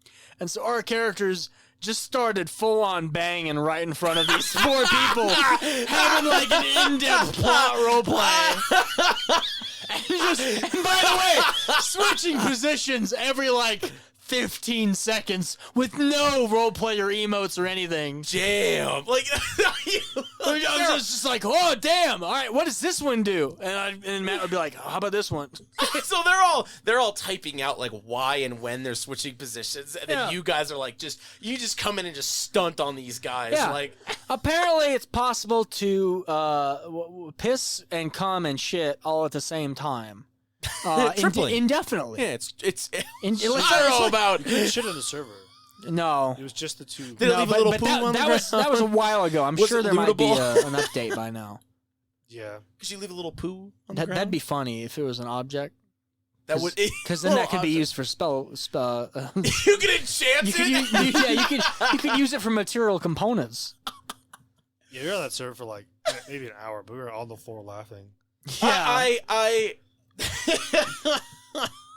and so our characters just started full-on banging right in front of these 4 people, having like an in-depth plot roleplay. And by the way, switching positions every like 15 seconds with no role player emotes or anything. Damn. Like, I was just like, oh, damn. All right, what does this one do? And Matt would be like, oh, how about this one? so they're all typing out like why and when they're switching positions, and then you guys are like you just come in and just stunt on these guys. Yeah. Like, Apparently, it's possible to piss and cum and shit all at the same time. Tripling. Indefinitely. yeah, it's It I looks don't like- know about. You didn't shit on the server. No. It was just the 2. Did it leave a little poo on the that was a while ago. I'm Was sure it there might be lootable? an update by now. Yeah. Could you leave a little poo on the ground? That'd be funny if it was an object. That would Because then that could be used for spell. You could enchant You could it. you could use it for material components. Yeah, we were on that server for like maybe an hour, but we were on the floor laughing. Yeah,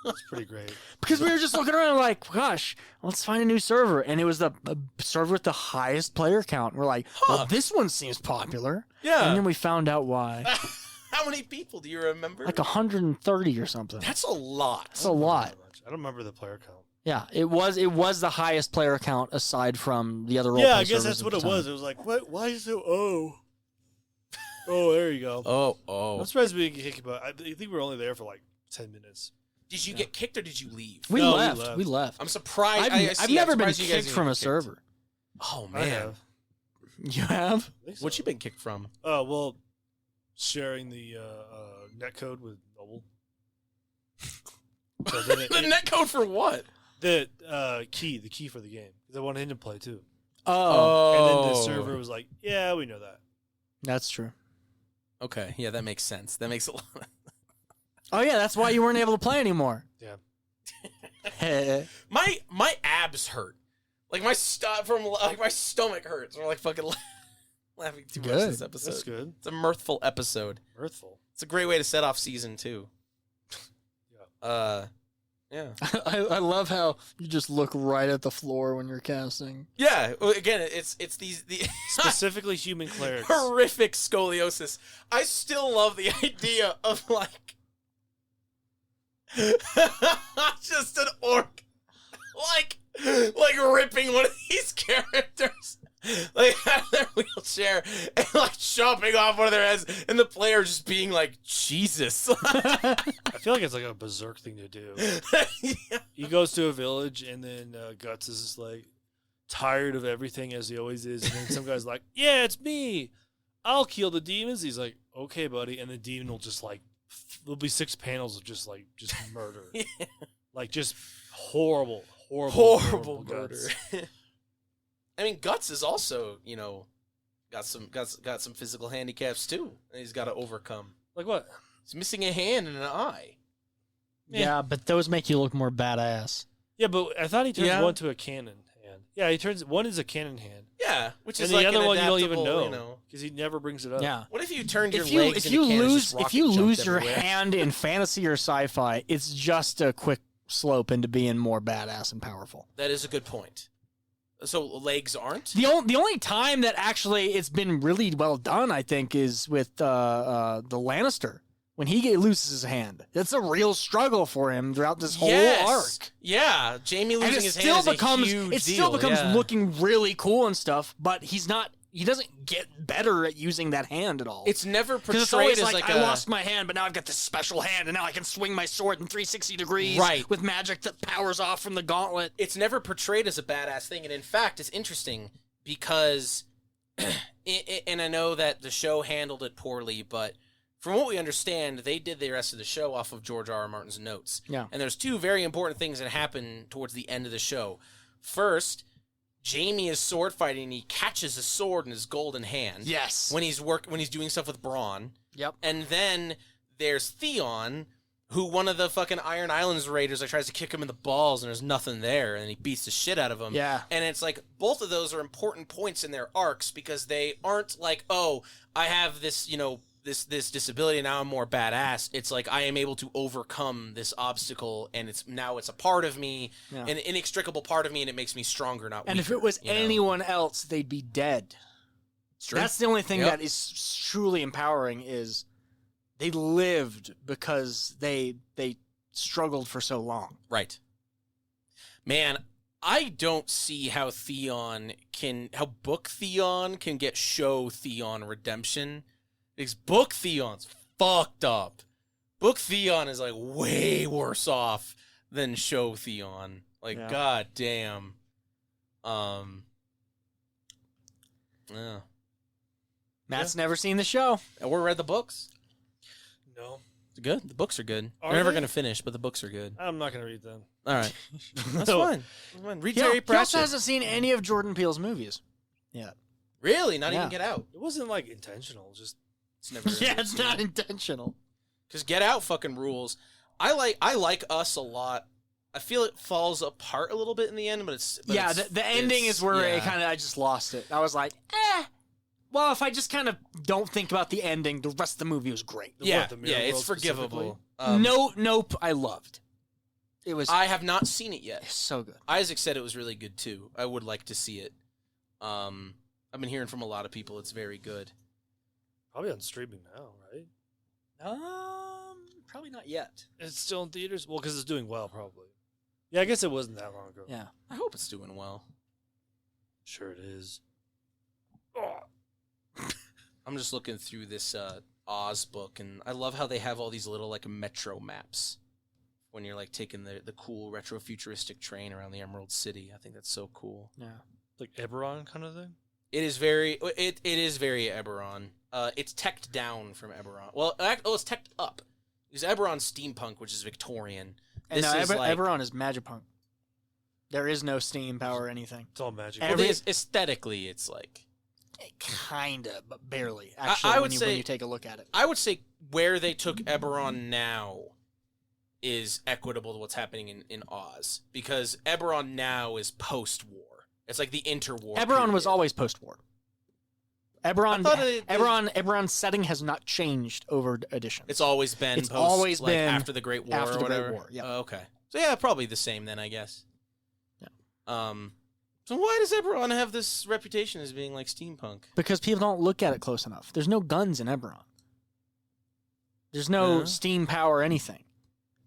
It's pretty great. because we were just looking around like, gosh, let's find a new server, and it was the server with the highest player count. We're like, well, this one seems popular. Yeah. And then we found out why. How many people do you remember? Like 130 or something. That's a lot. That's a lot. I don't remember the player count. Yeah, it was the highest player count aside from the other role Yeah, play I guess servers that's at what the it time. was. It was like, what? Why is it? Oh, there you go. Oh. I'm surprised we didn't get kicked, but I think we were only there for like 10 minutes. Did you get kicked or did you leave? We No, left. We left. I'm surprised. I've never been surprised you guys kicked didn't from get a server. Oh I man, have. You have? I think so. what you been kicked from? Oh well, sharing the netcode with Noble. So then The netcode for what? the key for the game. Because I wanted him to play too. Oh, And then the server was like, "Yeah, we know that." that's true. Okay, yeah, that makes sense. That makes a lot. Oh yeah, that's why you weren't able to play anymore. Yeah. My abs hurt. Like my stomach hurts. We're like fucking laughing too much this episode. That's good. It's a mirthful episode. Mirthful. It's a great way to set off season 2. Yeah. I love how you just look right at the floor when you're casting. Yeah. Well, again, it's the Specifically human clerics. horrific scoliosis. I still love the idea of like just an orc like ripping one of these characters like out of their wheelchair and like chopping off one of their heads, and the player just being like, Jesus. I feel like it's like a berserk thing to do. Yeah. He goes to a village, and then Guts is just like tired of everything as he always is, and then some guy's like, "Yeah, it's me. I'll kill the demons." He's like, "Okay, buddy," and the demon will just like there'll be 6 panels of just murder, Yeah. like just horrible Horrible murder. Guts. I mean, Guts is also, got some physical handicaps too, and he's got to overcome. Like what? He's missing a hand and an eye. Yeah, but those make you look more badass. Yeah, but I thought he turns Yeah. one to a cannon hand. Yeah, he turns one is a cannon hand, Yeah, which and is the like other an one you don't even adaptable, know because he never brings it up. Yeah. What if you turned your If you legs if you into cannons, lose just if rocket you jumped lose your everywhere? hand in fantasy or sci-fi, it's just a quick slope into being more badass and powerful. That is a good point. So legs aren't? The only time that actually it's been really well done, I think, is with the Lannister when he loses his hand. It's a real struggle for him throughout this whole arc. Yeah, Jamie And losing it his still hand is becomes a huge it still deal, becomes yeah. looking really cool and stuff, but he doesn't get better at using that hand at all. It's never because it's portrayed always as like, I lost my hand, but now I've got this special hand, and now I can swing my sword in 360 degrees Right. with magic that powers off from the gauntlet. It's never portrayed as a badass thing, and in fact, it's interesting because, and I know that the show handled it poorly, but from what we understand, they did the rest of the show off of George R. R. Martin's notes. Yeah. And there's 2 very important things that happen towards the end of the show. First, Jamie is sword fighting, and he catches a sword in his golden hand. Yes. When he's doing stuff with Braun. Yep. And then there's Theon, who one of the fucking Iron Islands raiders tries to kick him in the balls, and there's nothing there, and he beats the shit out of him. Yeah. And it's like both of those are important points in their arcs because they aren't like, oh, I have this, this disability, and now I'm more badass. It's like I am able to overcome this obstacle, and it's a part of me, an inextricable part of me, and it makes me stronger, not weaker. And if it was anyone else, they'd be dead. That's the only thing that is truly empowering is they lived because they struggled for so long. Right. Man, I don't see how Book Theon can get show Theon redemption. Because Book Theon's fucked up. Book Theon is like way worse off than show Theon. Like, god damn. Yeah. Matt's never seen the show. Or read the books. No, It's good. The books are good. Are They're never they? going to finish, but the books are good. I'm not gonna read them. All right. That's No. fine. That's fine. Read He Terry also Pratchett. hasn't seen any of Jordan Peele's movies. Yeah. Really? Not Yeah. even Get Out. It wasn't like intentional. Just It's never. Yeah, it's not intentional. Because Get Out fucking rules. I like Us a lot. I feel it falls apart a little bit in the end, but The ending is where I just lost it. I was like, well, if I just kind of don't think about the ending, the rest of the movie was great. the Mirror it's World forgivable. Nope, I loved. It was I have not seen it yet. so good. Isaac said it was really good too. I would like to see it. I've been hearing from a lot of people it's very good. probably on streaming now, right? Probably not yet. It's still in theaters. Well, because it's doing well, probably. Yeah, I guess it wasn't that long ago. Yeah. I hope it's doing well. Sure it is. I'm just looking through this Oz book, and I love how they have all these little like metro maps when you're like taking the cool retro futuristic train around the Emerald City. I think that's so cool. Yeah. Like Eberron kind of thing. It is very Eberron. It's teched down from Eberron. Well, it's teched up. Because Eberron's steampunk, which is Victorian. And This is like Eberron is Magipunk. There is no steam power or anything. It's all magic. well, aesthetically, it's like Kinda, but barely. Actually, I when would when say- you take a look at it. I would say where they took Eberron now is equitable to what's happening in Oz, because Eberron now is post-war. It's like the interwar. Eberron was period. always post-war. Eberron, I thought Eberron's setting has not changed over editions. It's always been It's post, always like, been after the Great War after or the Great whatever. War, yeah. Oh, okay. So yeah, probably the same then, I guess. Yeah. So why does Eberron have this reputation as being like steampunk? because people don't look at it close enough. There's no guns in Eberron. There's no Yeah. steam power or anything.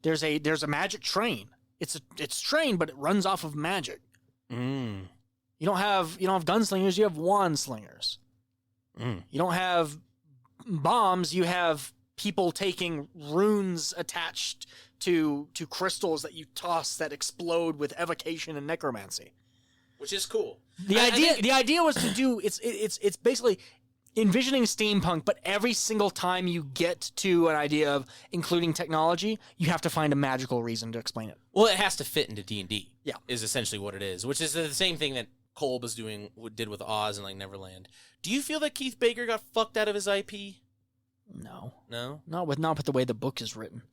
There's a magic train. It's train, but it runs off of magic. Mm. You don't have gunslingers. You have wand slingers. Mm. You don't have bombs. You have people taking runes attached to crystals that you toss that explode with evocation and necromancy. Which is cool. The idea was to do it's basically envisioning steampunk, but every single time you get to an idea of including technology, you have to find a magical reason to explain it. Well, it has to fit into D&D. Yeah. Is essentially what it is, which is the same thing that Kolb did with Oz and like Neverland. Do you feel that Keith Baker got fucked out of his IP? No, No. not with the way the book is written.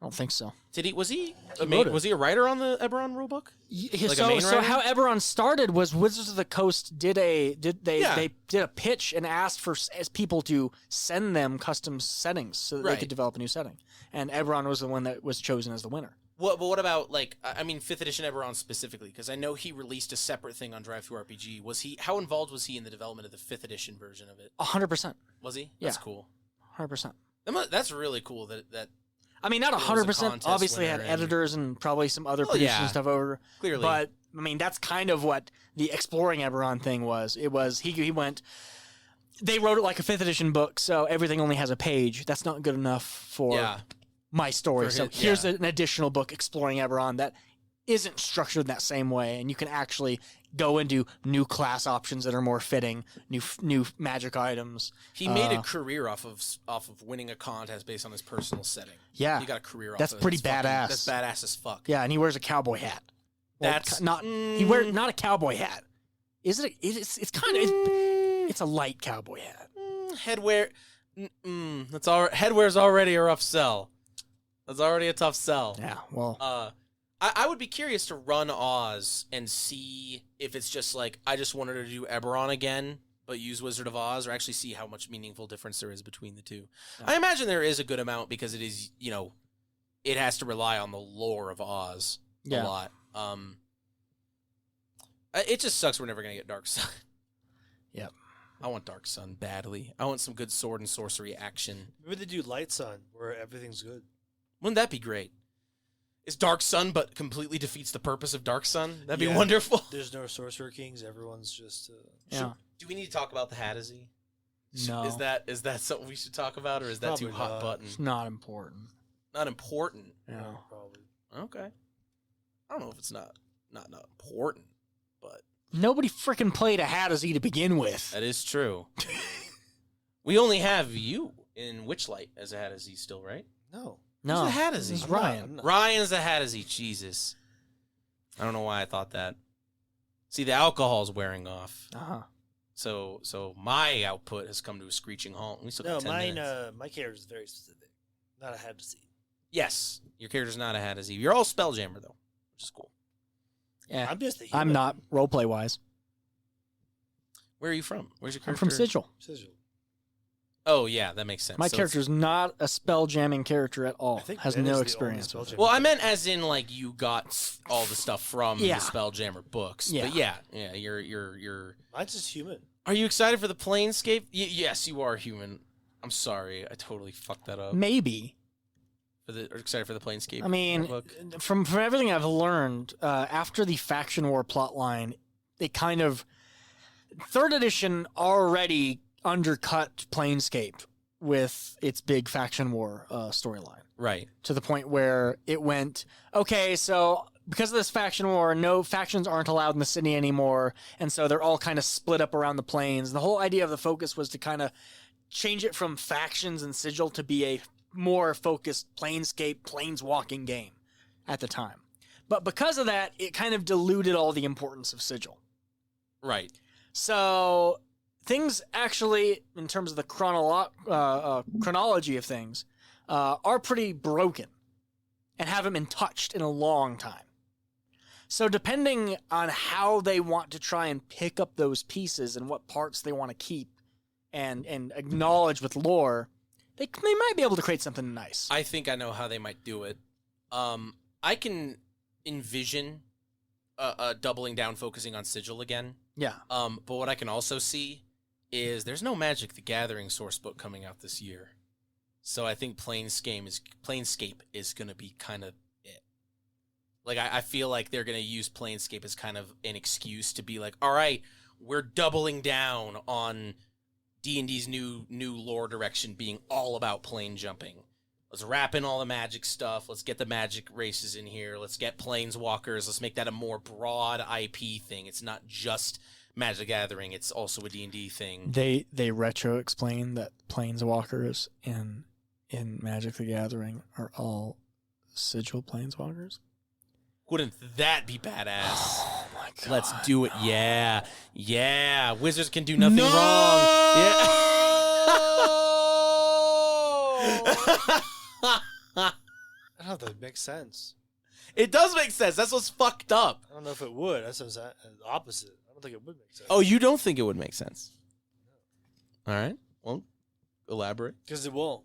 I don't think so. Was he wrote it. was he a writer on the Eberron rulebook? Like a so main writer? how Eberron started was Wizards of the Coast they did a pitch and asked for as people to send them custom settings so that they Right. could develop a new setting, and Eberron was the one that was chosen as the winner. But what about like 5th edition Eberron specifically? Because I know he released a separate thing on Drive-Thru RPG. How involved was he in the development of the 5th edition version of it? 100%. Was he? That's Yeah. cool. 100%. That's really cool that I mean, not was a 100%. contest Obviously, had winner and- editors and probably some other Well, producers yeah. and stuff over. clearly. But I mean, that's kind of what the exploring Eberron thing was. It was he went. They wrote it like a 5th edition book, so everything only has a page. That's not good enough for yeah. my story. For So his- here's yeah. an additional book exploring Eberron that isn't structured in that same way, and you can actually go into new class options that are more fitting, new magic items. He made a career off of winning a contest based on his personal setting. Yeah, He got a career off That's of it. pretty It's fucking- badass. That's badass as fuck. yeah, and he wears a cowboy hat. Well, That's not he wears not a cowboy hat. Is it? It's kind of it's a light cowboy hat. Headwear. That's all. Headwear's already a rough sell. That's already a tough sell. Yeah, well, I would be curious to run Oz and see if it's just like I just wanted to do Eberron again, but use Wizard of Oz, or actually see how much meaningful difference there is between the two. Yeah. I imagine there is a good amount because it is, it has to rely on the lore of Oz Yeah. a lot. It just sucks we're never gonna get Dark Sun. Yep. I want Dark Sun badly. I want some good sword and sorcery action. Maybe they do Light Sun, where everything's good. Wouldn't that be great? Is Dark Sun but completely defeats the purpose of Dark Sun? That'd be Yeah. wonderful. There's no Sorcerer Kings. Everyone's just... yeah. Do we need to talk about the Hattazy? No, Is that something we should talk about, or is that too Probably hot not. button? it's not important. Not important. Yeah. Probably. Okay. I don't know if it's not important, but Nobody freaking played a Hattazy to begin with. that is true. We only have you in Witchlight as a Hattazy still, right? No. No, Who's the Hattazy? This is I'm Ryan. I'm not. Ryan's the Hattazy. Jesus. I don't know why I thought that. See, the alcohol's wearing off. Uh-huh. So my output has come to a screeching halt. We still No, got 10 mine. minutes. My character is very specific. Not a had to see. Yes, your character's not a Hattazy. You're all Spelljammer though, which is cool. Yeah, I'm just a human. I'm not roleplay wise. Where are you from? Where's your I'm character? from Sigil. Sigil. Oh yeah, that makes sense. My So character's not a spell jamming character at all. I think Has Ben is the no only experience with it. Spelljammer. Well, I meant as in like you got all the stuff from Yeah. the Spelljammer books. Yeah. But yeah, you're. Mine's just human. Are you excited for the Planescape? Yes, you are human. I'm sorry, I totally fucked that up. Maybe. Are excited for the Planescape? I mean, book? from everything I've learned, after the faction war plotline, they kind of 3rd edition already undercut Planescape with its big faction war storyline Right. to the point where it went, okay, so because of this faction war, no factions aren't allowed in the city anymore, and so they're all kind of split up around the plains. The whole idea of the focus was to kind of change it from factions and Sigil to be a more focused Planescape, planeswalking game at the time. But because of that, it kind of diluted all the importance of Sigil. Right. So things actually, in terms of the chronology of things, are pretty broken and haven't been touched in a long time. So depending on how they want to try and pick up those pieces and what parts they want to keep and acknowledge with lore, they might be able to create something nice. I think I know how they might do it. I can envision doubling down, focusing on Sigil again. Yeah. But what I can also see is there's no Magic the Gathering source book coming out this year. So I think Planescape is going to be kind of it. Like, I feel like they're going to use Planescape as kind of an excuse to be like, all right, we're doubling down on D&D's new lore direction being all about plane jumping. Let's wrap in all the Magic stuff. Let's get the Magic races in here. Let's get Planeswalkers. Let's make that a more broad IP thing. It's not just Magic the Gathering. It's also a D&D thing. They retro explain that Planeswalkers in Magic the Gathering are all Sigil Planeswalkers. Wouldn't that be badass? Oh my god. Let's do it. Yeah. Yeah. Wizards can do nothing wrong. Yeah. I don't know if that makes sense. It does make sense. That's what's fucked up. I don't know if it would. That's the opposite. I don't think it would make sense. Oh, you don't think it would make sense? All right. Well, elaborate. Because it won't.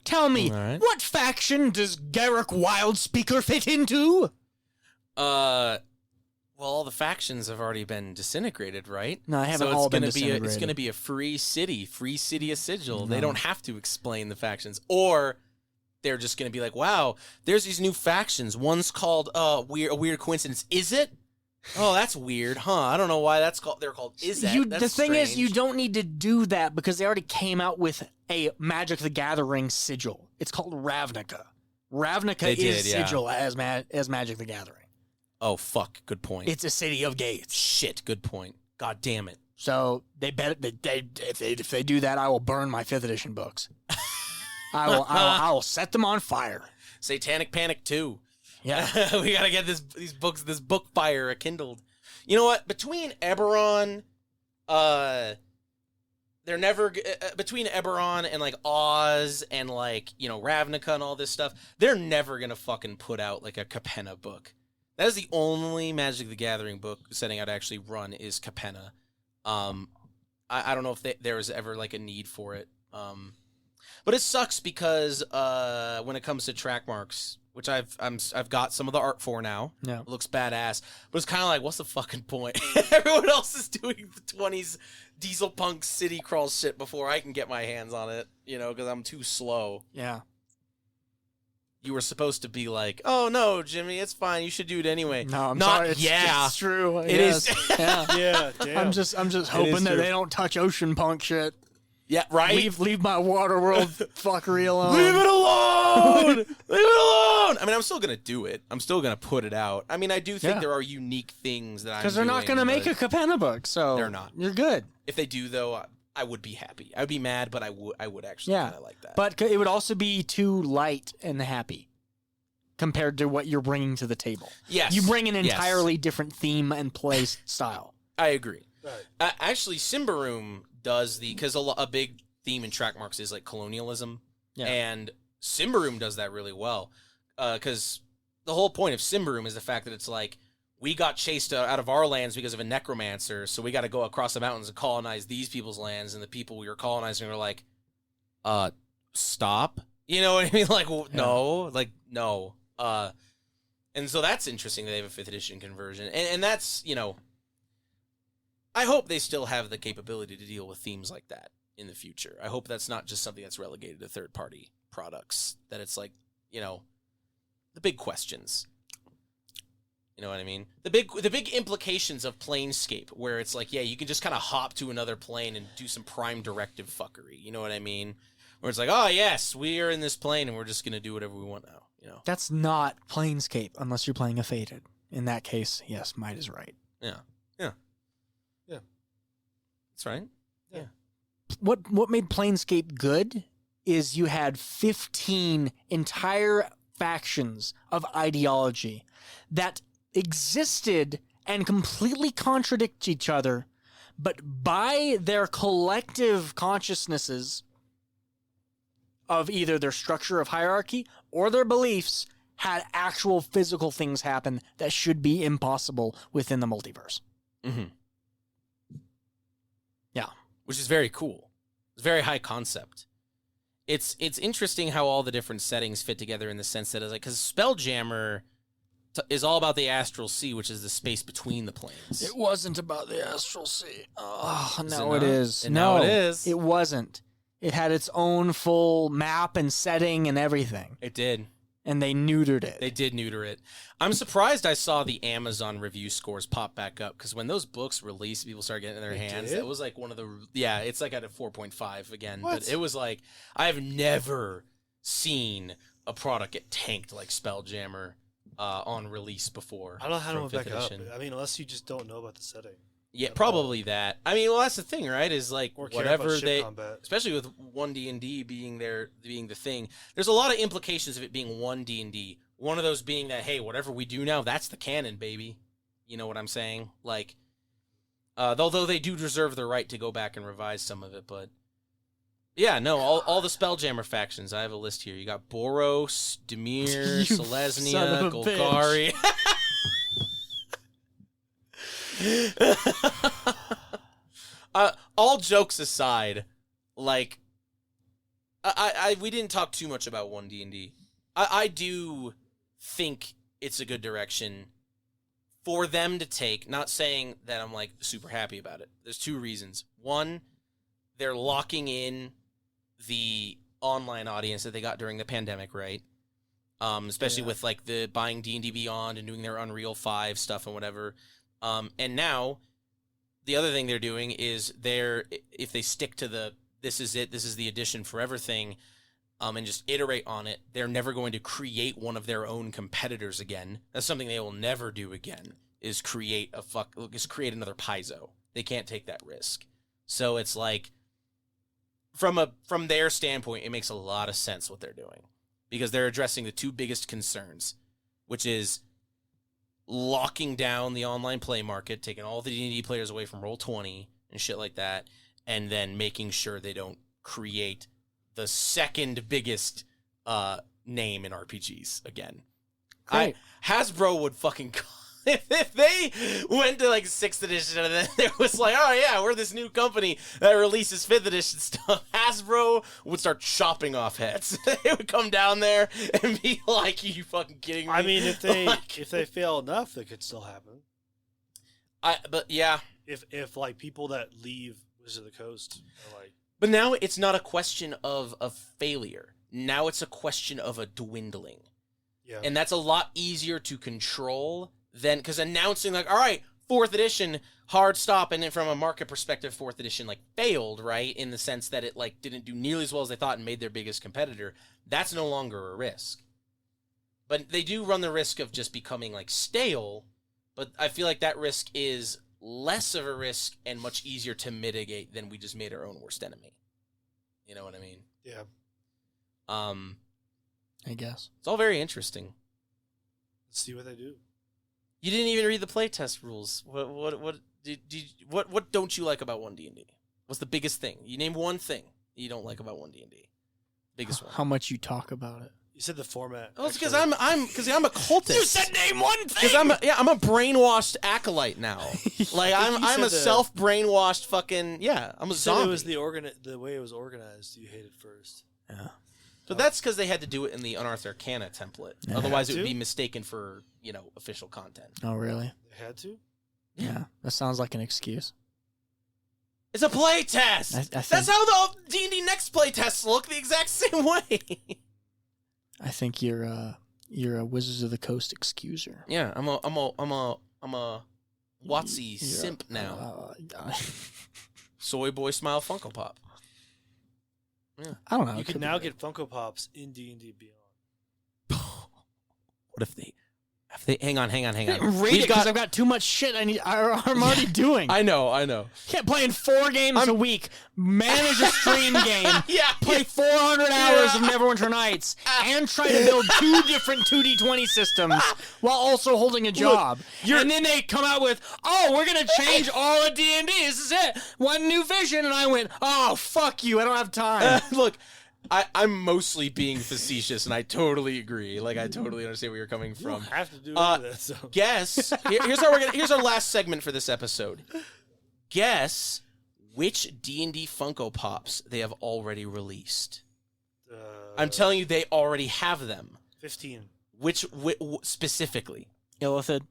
Tell me, All right. what faction does Garrick Wildspeaker fit into? Well, all the factions have already been disintegrated, right? No, I haven't so all it's been gonna be disintegrated. it's going to be a free city of Sigil. No. They don't have to explain the factions, or they're just going to be like, "Wow, there's these new factions. One's called a weird coincidence. Is it? Oh, that's weird, huh? I don't know why they're called. Is that? That's the thing is, strange. you don't need to do that because they already came out with a Magic the Gathering sigil. It's called Ravnica. Ravnica They is did, yeah. sigil as Magic the Gathering. Oh, fuck. Good point. It's a city of gates. Shit. Good point. God damn it. So they bet if they do that, I will burn my 5th edition books. I will set them on fire. Satanic Panic 2. Yeah. We gotta get this book fire kindled. You know what? Between Eberron, between Eberron and like Oz and like, you know, Ravnica and all this stuff, they're never gonna fucking put out like a Capenna book. That is the only Magic the Gathering book setting out to actually run is Capenna. I don't know if there was ever like a need for it. But it sucks because when it comes to track marks, which I've got some of the art for now. Yeah. It looks badass. But it's kind of like, what's the fucking point? Everyone else is doing the 20s diesel punk city crawl shit before I can get my hands on it, you know, because I'm too slow. Yeah. You were supposed to be like, oh no, Jimmy, it's fine. You should do it anyway. No, I'm Not, sorry. It's, yeah. it's true. It is. Yeah. Yeah, damn. I'm just hoping that true. they don't touch ocean punk shit. Yeah, right? Leave my Waterworld fuckery alone. Leave it alone! Leave it alone! I mean, I'm still going to do it. I'm still going to put it out. I mean, I do think Yeah. there are unique things that I'm Because they're not going to make a Capenna book, so They're not. You're good. If they do, though, I would be happy. I would be mad, but I would actually Yeah. kind of like that. But it would also be too light and happy compared to what you're bringing to the table. yes. You bring an Yes. entirely different theme and play style. I agree. Right. Actually, Symbaroum does because a big theme in track marks is like colonialism, Yeah. and Symbaroum does that really well. Because the whole point of Symbaroum is the fact that it's like we got chased out of our lands because of a necromancer, so we got to go across the mountains and colonize these people's lands, and the people we were colonizing were like, stop. You know what I mean? Like, no, like no. And so that's interesting that they have a 5th edition conversion, and that's, you know. I hope they still have the capability to deal with themes like that in the future. I hope that's not just something that's relegated to third-party products, that it's like, you know, the big questions. You know what I mean? The big implications of Planescape, where it's like, yeah, you can just kind of hop to another plane and do some prime directive fuckery. You know what I mean? Where it's like, oh, yes, we are in this plane, and we're just going to do whatever we want now. You know? That's not Planescape unless you're playing a Fated. In that case, yes, Might is right. Yeah. That's right. What made Planescape good is you had 15 entire factions of ideology that existed and completely contradict each other, but by their collective consciousnesses of either their structure of hierarchy or their beliefs, had actual physical things happen that should be impossible within the multiverse. Mm-hmm. Yeah. Which is very cool. It's very high concept. It's interesting how all the different settings fit together in the sense that, because Spelljammer is all about the astral sea, which is the space between the planes. It wasn't about the astral sea. Oh, no, it it is. And no, now it is. It wasn't. It had its own full map and setting and everything. It did. And they neutered it. They did neuter it. I'm surprised I saw the Amazon review scores pop back up, because when those books released, people started getting in their hands. Did? It was like one of the... Yeah, it's like at a 4.5 again. What? But it was like... I have never seen a product get tanked like Spelljammer on release before. I don't know how to from move back fifth up. edition. I mean, unless you just don't know about the setting. Yeah, probably that. I mean, well, that's the thing, right? Is like Or care about whatever ship they... combat. Especially with 1D&D being the thing. There's a lot of implications of it being 1D&D. One of those being that, hey, whatever we do now, that's the canon, baby. You know what I'm saying? Like, although they do reserve the right to go back and revise some of it, but yeah, no, all the Spelljammer factions. I have a list here. You got Boros, Demir, You son Selesnya, of a Golgari. All jokes aside, like, we didn't talk too much about 1D&D. I do think it's a good direction for them to take. Not saying that I'm like super happy about it. There's two reasons. One, they're locking in the online audience that they got during the pandemic, right? Especially with like the buying D&D Beyond and doing their Unreal 5 stuff and whatever. And now the other thing they're doing is if they stick to this is the edition forever thing, and just iterate on it, they're never going to create one of their own competitors again. That's something they will never do again, is create another Paizo. They can't take that risk. So it's like, from their standpoint, it makes a lot of sense what they're doing, because they're addressing the two biggest concerns, which is locking down the online play market, taking all the D&D players away from Roll20 and shit like that, and then making sure they don't create the second biggest name in RPGs again. Great. Hasbro would fucking... If they went to like 6th edition and then it was like, oh yeah, we're this new company that releases 5th edition stuff, Hasbro would start chopping off heads. They would come down there and be like, you fucking kidding me? I mean, if they fail enough, that could still happen. But yeah. If like people that leave Wizard of the Coast are like... But now it's not a question of failure. Now it's a question of a dwindling. Yeah. And that's a lot easier to control than, because announcing like, all right, 4th edition, hard stop, and then from a market perspective, 4th edition like failed, right? In the sense that it like didn't do nearly as well as they thought and made their biggest competitor. That's no longer a risk. But they do run the risk of just becoming like stale, but I feel like that risk is less of a risk and much easier to mitigate than we just made our own worst enemy. You know what I mean? Yeah. I guess. It's all very interesting. Let's see what they do. You didn't even read the playtest rules. What don't you like about 1D&D? What's the biggest thing? You name one thing you don't like about 1D&D. Biggest one. How much you talk about it. You said the format. Oh, it's because I'm a cultist. You said name one thing. Because I'm a brainwashed acolyte now. Like I'm a self-brainwashed fucking I'm a zombie. It was the way it was organized. You hated first. Yeah. But that's because they had to do it in the Unearthed Arcana template. Yeah. Otherwise, it would be mistaken for official content. Oh, really? They had to. Yeah. That sounds like an excuse. It's a playtest. I think- That's how the D&D Next playtests look, the exact same way. I think you're a Wizards of the Coast excuser. Yeah, I'm a Watsy simp now. Soy boy smile Funko Pop. Yeah. I don't know. You can now get Funko Pops in D&D Beyond. What if they Hang on. Read it because I've got too much shit I'm already doing. I know. Can't play in 4 games a week, manage a stream game, Yeah. play 400 hours of Neverwinter Nights, and try to build 2 different 2D20 systems while also holding a job. And then they come out with, we're going to change all of D&D. This is it. One new vision. And I went, fuck you. I don't have time. Look, I'm mostly being facetious, and I totally agree. Like, I totally understand where you're coming from. You don't have to do that. So. Guess. Here's our last segment for this episode. Guess which D&D Funko Pops they have already released. I'm telling you, they already have them. 15. Which specifically? Illithid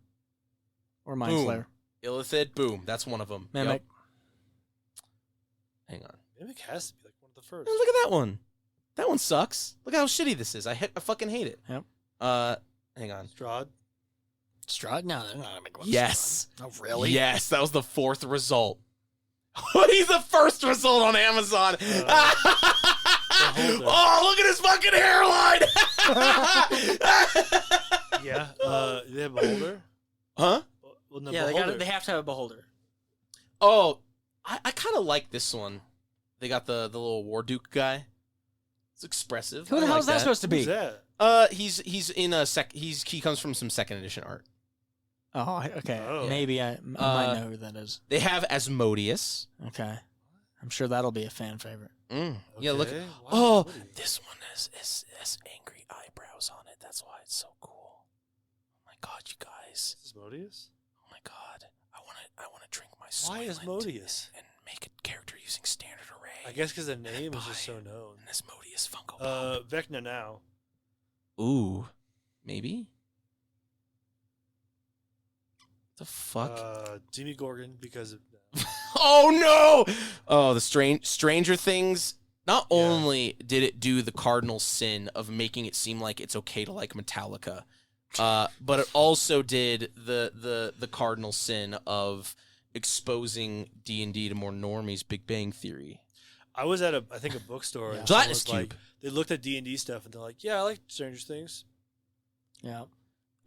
or Mindslayer. Illithid, boom. That's one of them. Mimic. Hang on. Mimic has to be like one of the first. Look at that one. That one sucks. Look how shitty this is. I fucking hate it. Yep. Hang on. Strahd? No, they're not a big one. Yes. Oh, really? Yes, that was the 4th result. He's the first result on Amazon. Oh, look at his fucking hairline. Yeah. They have Beholder? Huh? Well, no, Yeah, Beholder. they have to have a Beholder. Oh, I kind of like this one. They got the little War Duke guy. It's expressive. Who the hell is that supposed to be? Who's that? He's in a he comes from some 2nd edition art. Oh, okay. Oh. Maybe I might know who that is. They have Asmodeus. Okay. I'm sure that'll be a fan favorite. Yeah, look. Okay. Oh, Wow. this one has angry eyebrows on it. That's why it's so cool. Oh my god, you guys. Is this Modius? Oh my god. I want to drink my Why is Soylent Modius? and make a character using standard array. I guess because the name is just so known. An Asmodeus Funko Pop. Vecna now. Ooh, maybe. The fuck? Demogorgon because of. Oh no! Oh, the Stranger Things. Not only did it do the cardinal sin of making it seem like it's okay to like Metallica, but it also did the cardinal sin of exposing D&D to more normies. Big Bang Theory. I was at a bookstore. And Gelatinous someone was Cube. like, they looked at D&D stuff and they're like, "Yeah, I like Stranger Things." Yeah. All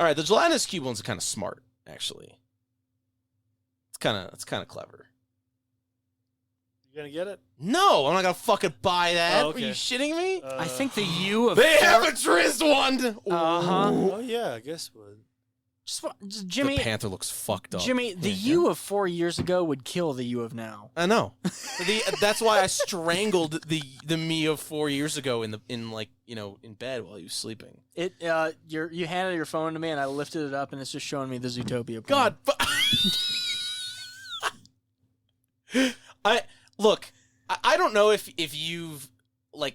right, the Gelatinous Cube one's kind of smart, actually. It's kind of clever. You gonna get it? No, I'm not gonna fucking buy that. Oh, okay. Are you shitting me? I think the U of They have a Trizz one. Uh-huh. Oh yeah, I guess would. Just Jimmy. The Panther looks fucked up. Jimmy, the U of 4 years ago would kill the U of now. I know. That's why I strangled the me of 4 years ago in bed while he was sleeping. You handed your phone to me and I lifted it up and it's just showing me the Zootopia. God. I don't know if you've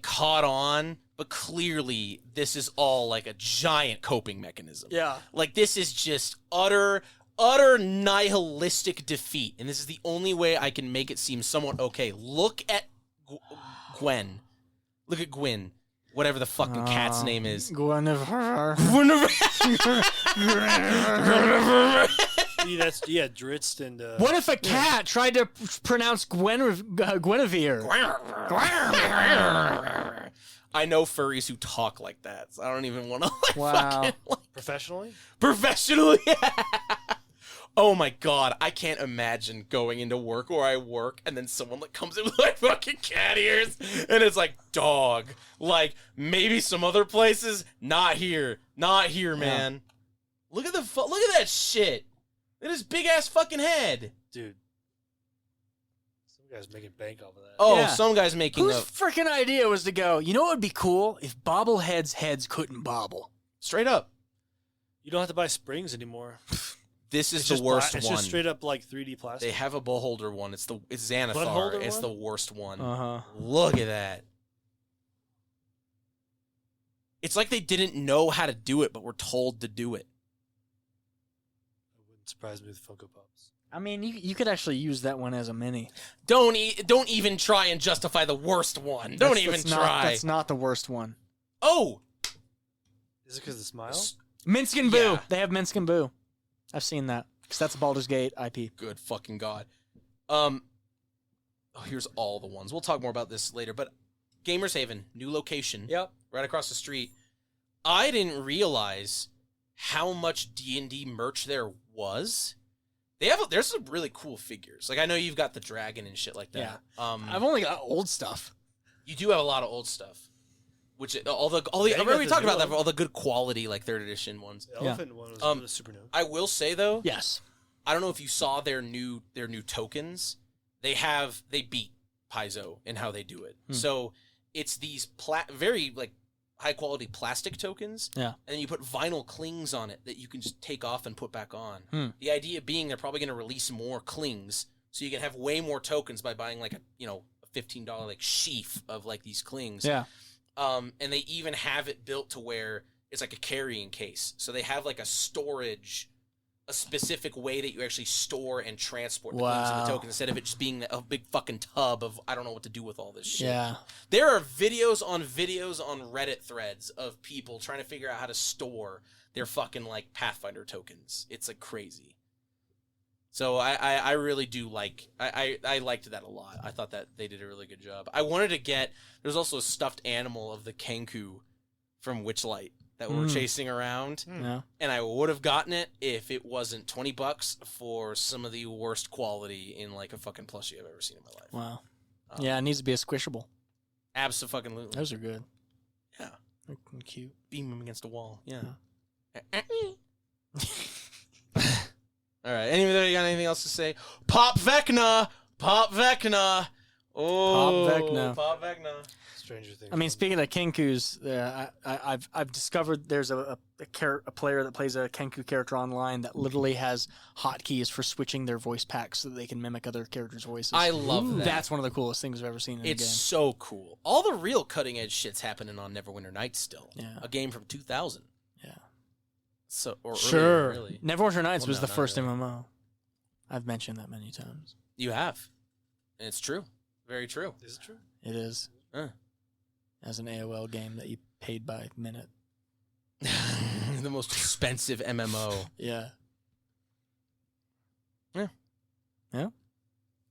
caught on, but clearly this is all like a giant coping mechanism. Yeah. Like this is just utter nihilistic defeat, and this is the only way I can make it seem somewhat okay. Look at Gwen. Look at Gwyn. Whatever the fucking cat's name is. Guinevere. Dritz and. What if a cat tried to pronounce Guinevere? I know furries who talk like that, so I don't even want to Wow. Professionally? Professionally? Oh my god, I can't imagine going into work where I work and then someone comes in with fucking cat ears and it's like, dog. Maybe some other places, not here. Not here, man. Look at look at that shit. Look at his big ass fucking head. Dude. Some guy's making bank off of that. Oh, Yeah. some guy's making Whose freaking idea was to go, you know what would be cool? If bobbleheads' heads couldn't bobble. straight up. You don't have to buy springs anymore. This is It's the just worst It's one. just straight up 3D plastic. They have a beholder one. It's Xanathar. Buttholder It's one? the worst one. Uh-huh. Look at that. It's like they didn't know how to do it, but were told to do it. It wouldn't surprise me with Funko Pops. I mean, you could actually use that one as a mini. Don't even try and justify the worst one. Don't even try. That's not the worst one. Oh! Is it because of the smile? Minsk and Boo. Yeah. They have Minsk and Boo. I've seen that. Because that's a Baldur's Gate IP. Good fucking God. Here's all the ones. We'll talk more about this later, but Gamers Haven, new location. Yep. Right across the street. I didn't realize how much D&D merch there was. There's some really cool figures. Like I know you've got the dragon and shit like that. Yeah. I've only got old stuff. You do have a lot of old stuff. Which all the Yeah, you I remember got we the talked new about that one. all the good quality like 3rd edition ones. The elephant one was super new. I will say though, Yes. I don't know if you saw their new tokens. They beat Paizo in how they do it. So it's these very like high quality plastic tokens. Yeah. And then you put vinyl clings on it that you can just take off and put back on. The idea being they're probably going to release more clings so you can have way more tokens by buying like a $15 like sheaf of like these clings. Yeah. And they even have it built to where it's like a carrying case. So they have like a specific way that you actually store and transport the clings and the tokens instead of it just being a big fucking tub of I don't know what to do with all this shit. Yeah. There are videos on Reddit threads of people trying to figure out how to store their fucking like Pathfinder tokens. It's like crazy. So I really do like I liked that a lot. I thought that they did a really good job. I wanted to get there's also a stuffed animal of the Kenku from Witchlight that we were chasing around. Yeah. And I would have gotten it if it wasn't $20 for some of the worst quality in like a fucking plushie I've ever seen in my life. Wow. Yeah, it needs to be a squishable. Abso-fucking-lutely. Those are good. Yeah. They're cute. Beam them against a wall. Yeah. All right. Anybody got anything else to say? Pop Vecna! Pop Vecna! Oh, Pop Vecna. Pop Vecna. Stranger Things. I mean, speaking of Kenkus, I've discovered there's a player that plays a Kenku character online that literally has hotkeys for switching their voice packs so that they can mimic other characters' voices. I love that. That's one of the coolest things I've ever seen in It's a game. so cool. All the real cutting edge shit's happening on Neverwinter Nights still. Yeah. A game from 2000. Yeah. So or Sure. earlier, really. Neverwinter Nights Well, was no, the not first really. MMO. I've mentioned that many times. You have. And it's true. Very true. Is it true? It is. Uh. As an AOL game that you paid by minute. The most expensive MMO. Yeah.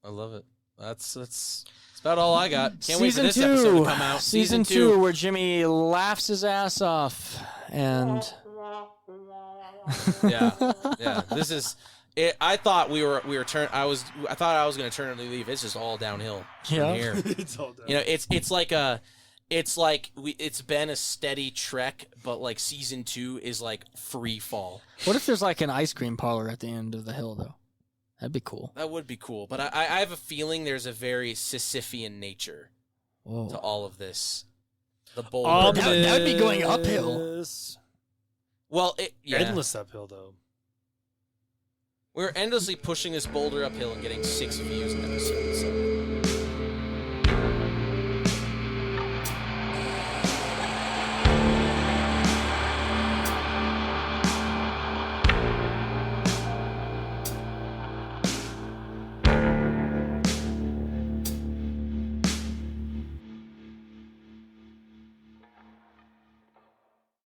I love it. That's about all I got. Can't wait for Season this episode to 2. come out. Season 2, where Jimmy laughs his ass off. And Yeah. This is it. I thought we were I thought I was going to turn and leave. It's just all downhill from Yeah. here. It's all done. You know, it's been a steady trek, but like season 2 is like free fall. what if there's like an ice cream parlor at the end of the hill, though? That'd be cool. That would be cool, but I have a feeling there's a very Sisyphean nature to Whoa. all of this. The boulder. that would be going uphill. Endless. Well, Endless uphill, though. we're endlessly pushing this boulder uphill and getting 6 views an episode. So.